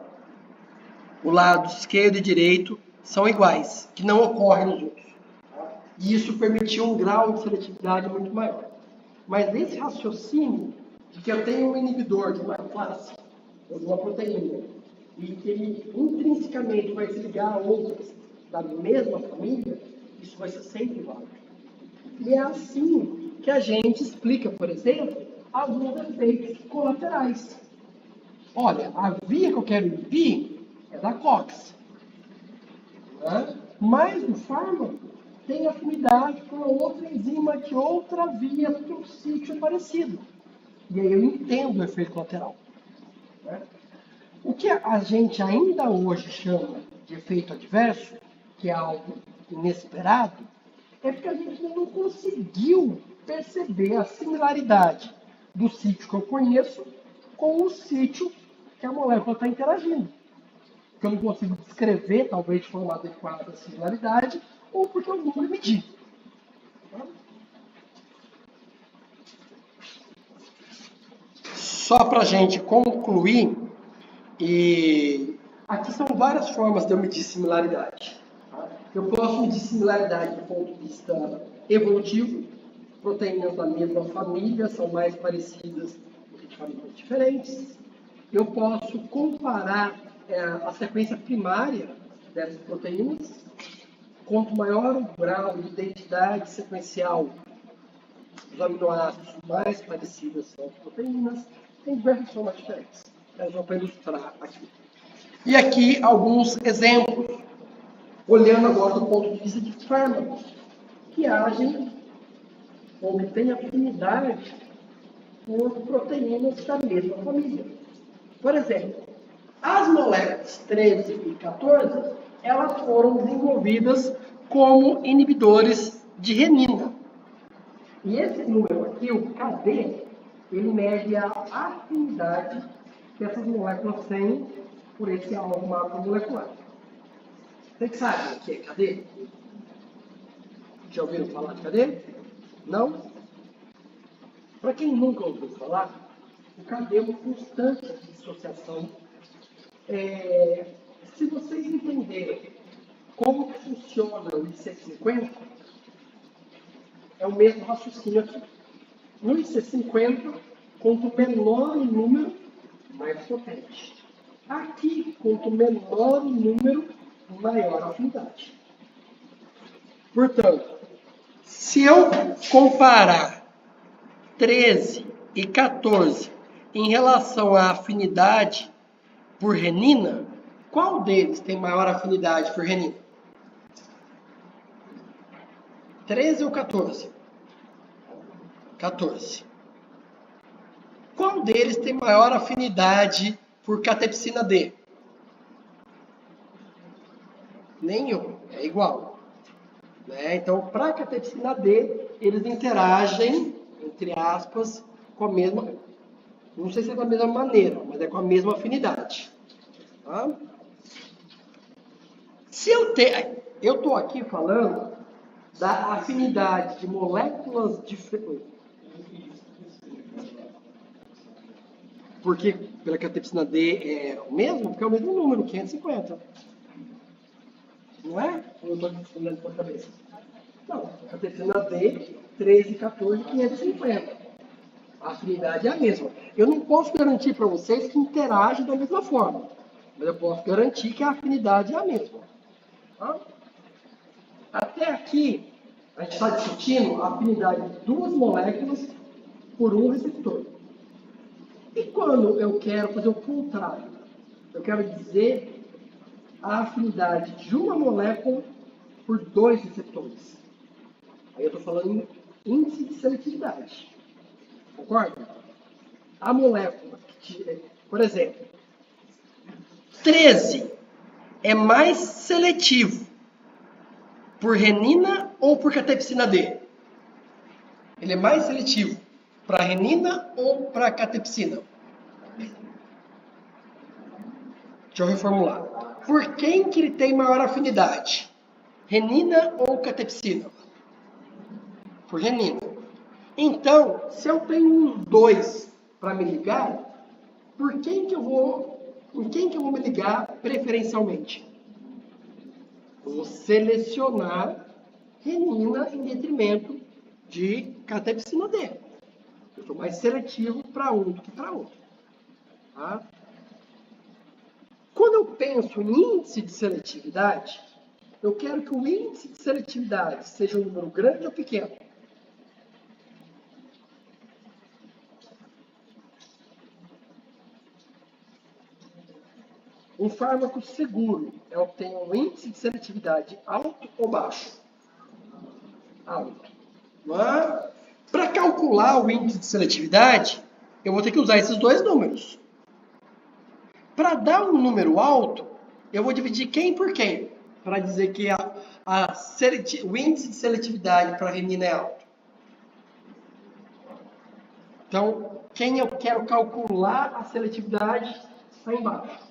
O lado esquerdo e direito são iguais, que não ocorre nos outros. E isso permitiu um grau de seletividade muito maior. Mas esse raciocínio de que eu tenho um inibidor de uma classe, ou de uma proteína, e que ele intrinsecamente vai se ligar a outras da mesma família, isso vai ser sempre válido. E é assim que a gente explica, por exemplo, alguns efeitos colaterais. Olha, a via que eu quero inibir é da COX. Né? Mas o fármaco tem afinidade com outra enzima de outra via, porque o sítio é parecido. E aí eu entendo o efeito colateral. Né? O que a gente ainda hoje chama de efeito adverso, que é algo inesperado, é porque a gente não conseguiu perceber a similaridade do sítio que eu conheço com o sítio que a molécula está interagindo. Porque eu não consigo descrever, talvez, de forma adequada a similaridade, ou porque eu nunca medi. Só para a gente concluir, e aqui são várias formas de eu medir similaridade. Eu posso medir similaridade do ponto de vista evolutivo. Proteínas da mesma família são mais parecidas do que de famílias diferentes. Eu posso comparar a sequência primária dessas proteínas. Quanto maior o grau de identidade sequencial dos aminoácidos, mais parecidas são as proteínas. Tem diversas formas diferentes. Eu vou ilustrar aqui. E aqui alguns exemplos, olhando agora do ponto de vista de fármacos, que agem ou que têm afinidade por proteínas da mesma família. Por exemplo, as moléculas 13 e 14, elas foram desenvolvidas como inibidores de renina. E esse número aqui, o KD, ele mede a afinidade que essas moléculas têm por esse alvo macromolecular. Vocês sabem o que é KD? Já ouviram falar de KD? Não? Para quem nunca ouviu falar, o KD é uma constante de dissociação. Se vocês entenderem como funciona o IC50, é o mesmo raciocínio aqui. No IC50, quanto menor o número, mais potente. Aqui, quanto menor o número, maior a afinidade. Portanto, se eu comparar 13 e 14 em relação à afinidade por renina, qual deles tem maior afinidade por renina? 13 ou 14? 14. Qual deles tem maior afinidade por catepsina D? Nenhum, é igual. Né? Então, para a catepsina D, eles interagem, entre aspas, com a mesma, não sei se é da mesma maneira, mas é com a mesma afinidade. Tá? Se eu estou aqui falando da afinidade de moléculas diferentes. Porque pela catepsina D é o mesmo? Porque é o mesmo número, 550. Não é? Ou eu estou olhando para a cabeça? Não, a catepsina D, 13, 14, 550. A afinidade é a mesma. Eu não posso garantir para vocês que interage da mesma forma, mas eu posso garantir que a afinidade é a mesma. Tá? Até aqui, a gente está discutindo a afinidade de duas moléculas por um receptor. E quando eu quero fazer o contrário? Eu quero dizer a afinidade de uma molécula por dois receptores. Aí eu estou falando em índice de seletividade. Concorda? A molécula, por exemplo, 13 é mais seletivo por renina ou por catepsina D? Ele é mais seletivo para renina ou para catepsina? Deixa eu reformular. Por quem que ele tem maior afinidade? Renina ou catepsina? Por renina. Então, se eu tenho um 2 para me ligar, por quem que eu vou me ligar preferencialmente? Eu vou selecionar renina em detrimento de catepsina D. Eu sou mais seletivo para um do que para outro. Tá? Quando eu penso em índice de seletividade, eu quero que o índice de seletividade seja um número grande ou pequeno. Um fármaco seguro é o que tem um índice de seletividade alto ou baixo? Alto. Para calcular o índice de seletividade, eu vou ter que usar esses dois números. Para dar um número alto, eu vou dividir quem por quem, para dizer que o índice de seletividade para a renina é alto. Então, quem eu quero calcular a seletividade está embaixo.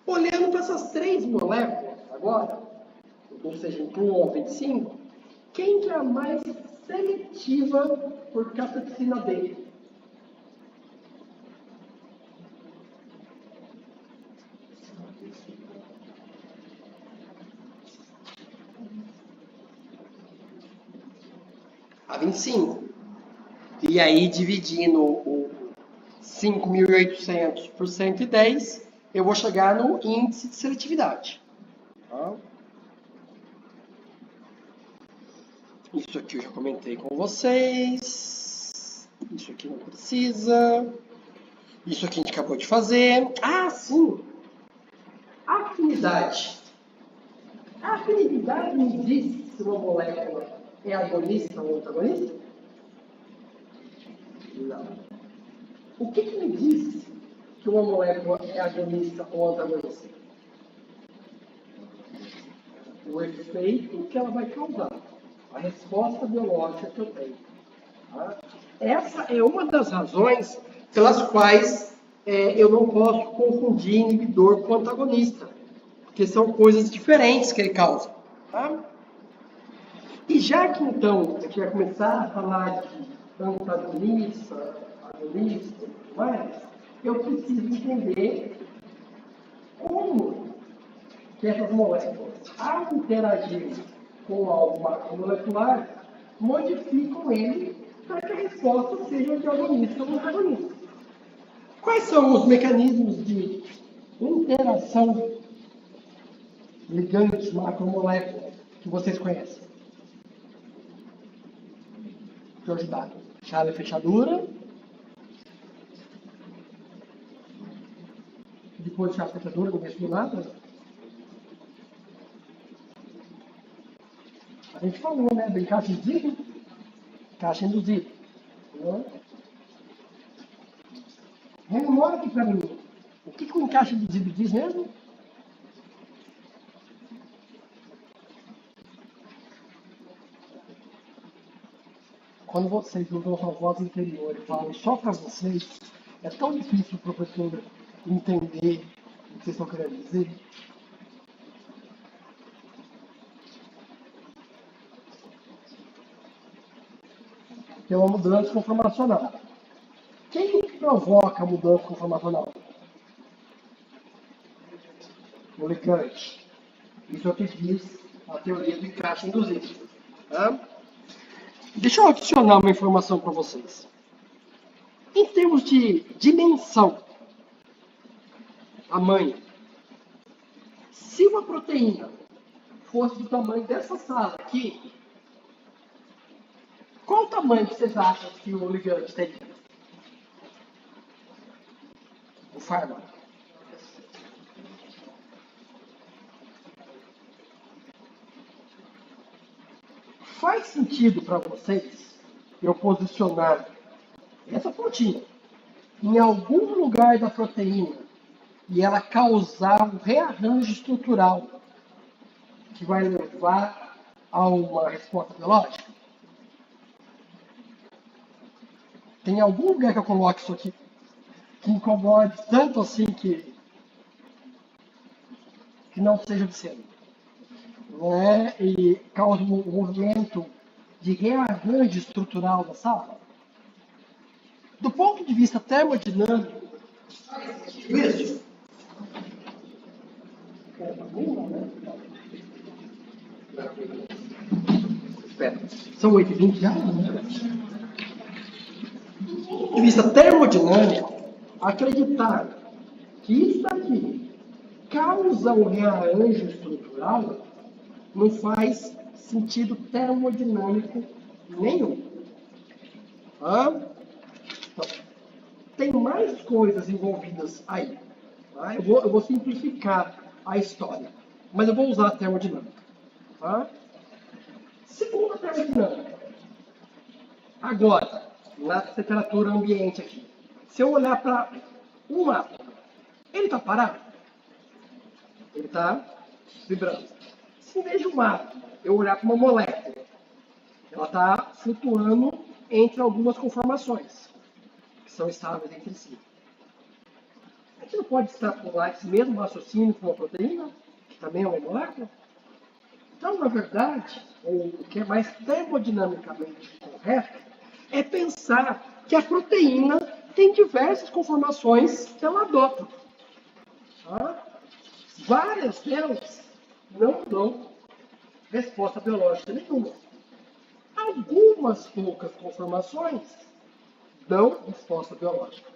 Olhando para essas três moléculas agora, ou seja, entre 1 ao 25, quem que é a mais seletiva por catepsina D? A 25. E aí, dividindo o 5.800 por 110, eu vou chegar no índice de seletividade. Tá? Isso aqui eu já comentei com vocês. Isso aqui não precisa. Isso aqui a gente acabou de fazer. Ah, sim! Afinidade. A afinidade me diz se uma molécula é agonista ou antagonista? Não. O que me diz que uma molécula é agonista ou antagonista? O efeito que ela vai causar. A resposta biológica que eu tenho. Tá? Essa é uma das razões pelas quais eu não posso confundir inibidor com antagonista. Porque são coisas diferentes que ele causa. Tá? E já que então a gente vai começar a falar de antagonista, agonista e tudo mais, eu preciso entender como que essas moléculas, ao interagir com algo macromolecular, modificam ele para que a resposta seja de agonista ou antagonista. Quais são os mecanismos de interação ligantes macromoléculas que vocês conhecem? Deixa eu ajudar. Chave e fechadura. Depois de chave e fechadura, não respondo nada. A gente falou, né? Bem caixa induzida. Caixa induzida. Rememora aqui para mim. O que um caixa induzido diz mesmo? quando vocês usam sua voz interior e falam só para vocês, é tão difícil o professor entender o que vocês estão querendo dizer. Que é uma mudança conformacional. Quem provoca a mudança conformacional? O ligante. Isso é o que diz a teoria do encaixe induzido. Tá? Deixa eu adicionar uma informação para vocês. Em termos de dimensão, tamanho, se uma proteína fosse do tamanho dessa sala aqui, qual o tamanho que vocês acham que o ligante teria? O fármaco. Faz sentido para vocês eu posicionar essa proteína em algum lugar da proteína e ela causar um rearranjo estrutural que vai levar a uma resposta biológica? Tem algum lugar que eu coloque isso aqui que incomode tanto assim que não seja obsceno, né? E causa um movimento de rearranjo estrutural da sala? Do ponto de vista termodinâmico, isso. Espera, são 8h20 já? Do ponto de vista termodinâmico, acreditar que isso aqui causa um rearranjo estrutural não faz sentido termodinâmico nenhum. Então, tem mais coisas envolvidas aí. Tá? Eu vou simplificar a história, mas eu vou usar a termodinâmica. Tá? Segundo a termodinâmica, agora, na temperatura ambiente aqui, se eu olhar para um átomo, ele está parado? Ele está vibrando. Se em vez de um átomo eu olhar para uma molécula, ela está flutuando entre algumas conformações, que são estáveis entre si. A gente não pode extrapolar esse mesmo raciocínio para uma proteína, que também é uma molécula? Então, na verdade, o que é mais termodinamicamente correto é pensar que a proteína tem diversas conformações que ela adota. Tá? Várias delas não dão resposta biológica nenhuma. Algumas poucas conformações dão resposta biológica.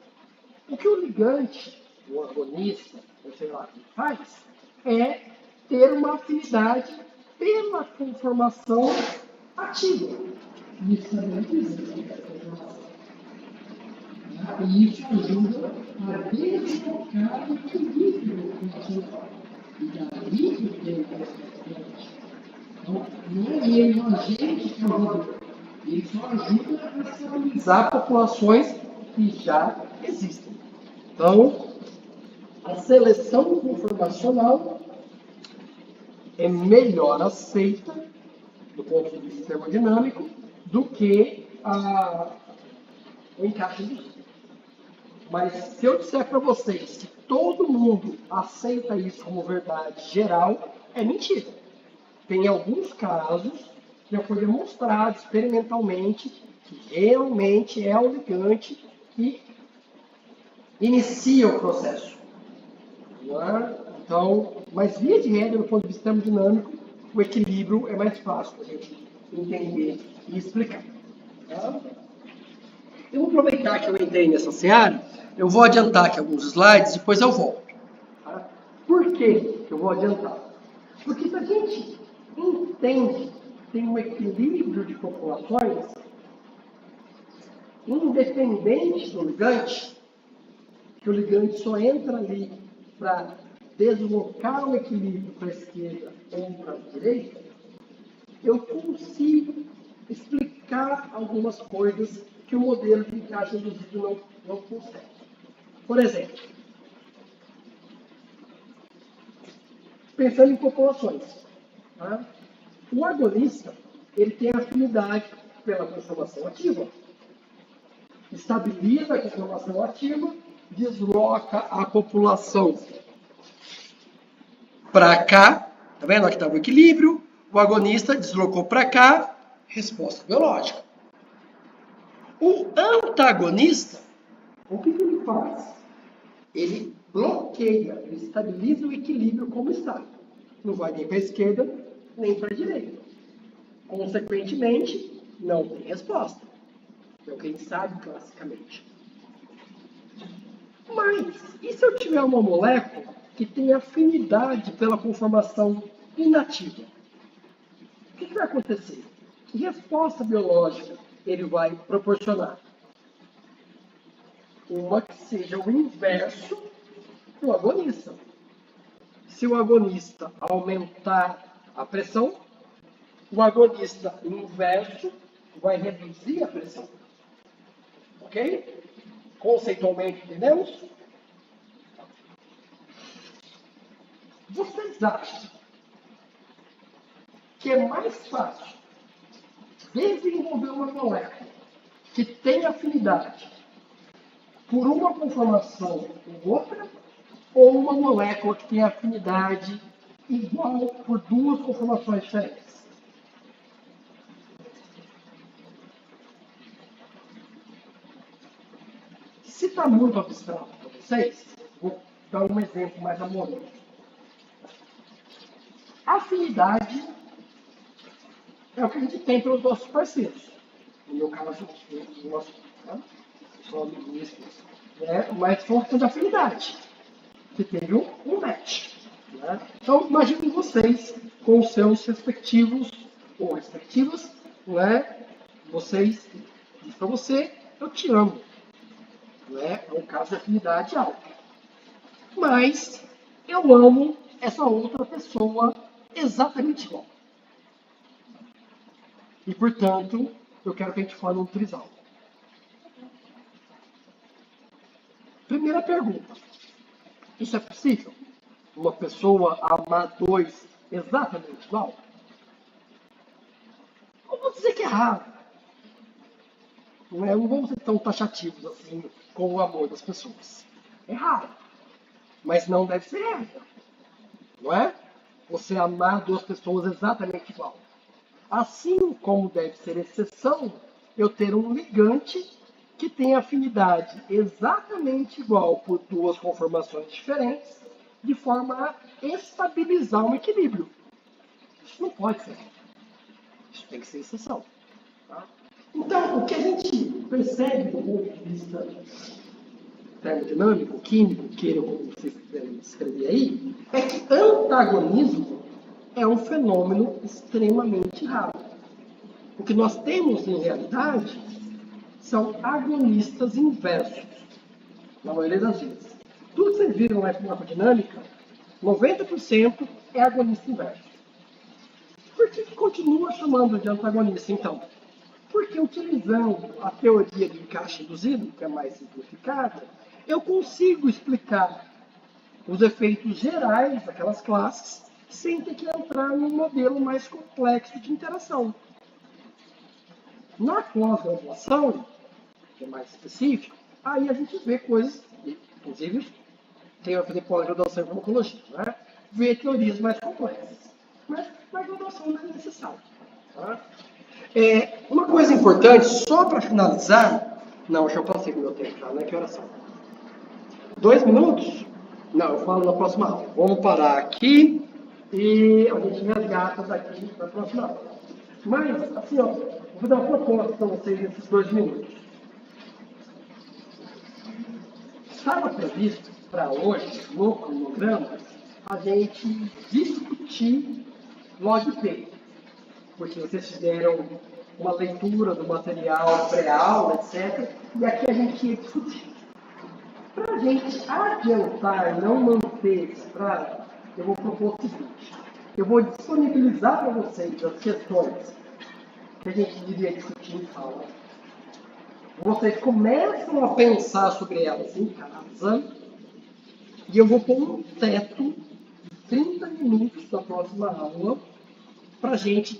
O que o ligante, o agonista, ou sei lá o que faz, é ter uma afinidade pela conformação ativa. Isso também e isso ajuda a desfocar o equilíbrio funcional. E daí que tem então, não é ele um agente provedor. Ele só ajuda a estabilizar populações que já existem. Então, a seleção conformacional é melhor aceita, do ponto de vista termodinâmico, do que o encaixe induzido. Mas se eu disser para vocês que todo mundo aceita isso como verdade geral, é mentira. Tem alguns casos que já foi demonstrado experimentalmente que realmente é o ligante que inicia o processo. Então, mas via de regra, do ponto de vista termodinâmico, o equilíbrio é mais fácil para a gente entender e explicar. Eu vou aproveitar que eu entrei nessa seara, eu vou adiantar aqui alguns slides, depois eu volto. Tá? Por que eu vou adiantar? Porque se a gente entende que tem um equilíbrio de populações, independente do ligante, que o ligante só entra ali para deslocar o equilíbrio para a esquerda ou para a direita, eu consigo explicar algumas coisas que o modelo de encaixe induzido não consegue. Por exemplo, pensando em populações, tá? O agonista ele tem afinidade pela conformação ativa. Estabiliza a conformação ativa, desloca a população para cá, tá vendo? Aqui estava o equilíbrio, o agonista deslocou para cá, resposta biológica. O antagonista, o que ele faz? Ele bloqueia, ele estabiliza o equilíbrio como está. Não vai nem para a esquerda, nem para a direita. Consequentemente, não tem resposta. É o que a gente sabe classicamente. Mas, e se eu tiver uma molécula que tem afinidade pela conformação inativa? O que vai acontecer? Que resposta biológica ele vai proporcionar? Uma que seja o inverso do agonista. Se o agonista aumentar a pressão, o agonista inverso vai reduzir a pressão. Ok? Conceitualmente, entendemos? Vocês acham que é mais fácil desenvolver uma molécula que tem afinidade por uma conformação ou outra, ou uma molécula que tem afinidade igual por duas conformações diferentes? Se está muito abstrato para vocês, vou dar um exemplo mais amoroso. Afinidade é o que a gente tem pelos nossos parceiros. No meu caso, o nosso ministro, né? Mas foi uma questão de afinidade, que teve um match. Né? Então, imaginem vocês com os seus respectivos, ou respectivas, né? Vocês, diz para você, eu te amo. Né? É um caso de afinidade alta. Mas eu amo essa outra pessoa exatamente igual. E, portanto, eu quero que a gente forme um trisal. Primeira pergunta. Isso é possível? Uma pessoa amar dois exatamente igual? Eu vou dizer que é raro. Não vamos ser tão taxativos assim com o amor das pessoas. É raro. Mas não deve ser regra. Não é? Você amar duas pessoas exatamente igual. Assim como deve ser exceção eu ter um ligante que tem afinidade exatamente igual por duas conformações diferentes, de forma a estabilizar um equilíbrio. Isso não pode ser. Isso tem que ser exceção. Tá? Então, o que a gente percebe do ponto de vista termodinâmico, químico, queiram como vocês quiserem descrever aí, é que antagonismo é um fenômeno extremamente raro. O que nós temos, em realidade, são agonistas inversos, na maioria das vezes. Tudo que vocês viram na farmacodinâmica, 90% é agonista inverso. Por que continua chamando de antagonista, então? Porque utilizando a teoria do encaixe induzido, que é mais simplificada, eu consigo explicar os efeitos gerais daquelas classes sem ter que entrar num modelo mais complexo de interação. Na pós-graduação, que é mais específico, aí a gente vê coisas, inclusive, quem vai fazer pós-graduação em farmacologia, né? Vê teorias mais complexas. Mas na graduação não é necessário. Tá? Uma coisa importante, só para finalizar, não, eu já passei do meu tempo, tá? Né? Que horas são? 2 minutos? Não, eu falo na próxima aula. Vamos parar aqui e a gente resgata daqui na próxima aula. Mas, assim, ó, vou dar uma proposta para vocês nesses 2 minutos. Estava previsto para hoje, no cronograma, a gente discutir log-P, porque vocês fizeram uma leitura do material pré-aula, etc. E aqui a gente ia discutir. Para a gente adiantar e não manter esse prazo, eu vou propor o seguinte. Eu vou disponibilizar para vocês as questões que a gente iria discutir em sala. Vocês começam a pensar sobre elas em casa e eu vou pôr um teto de 30 minutos da próxima aula para a gente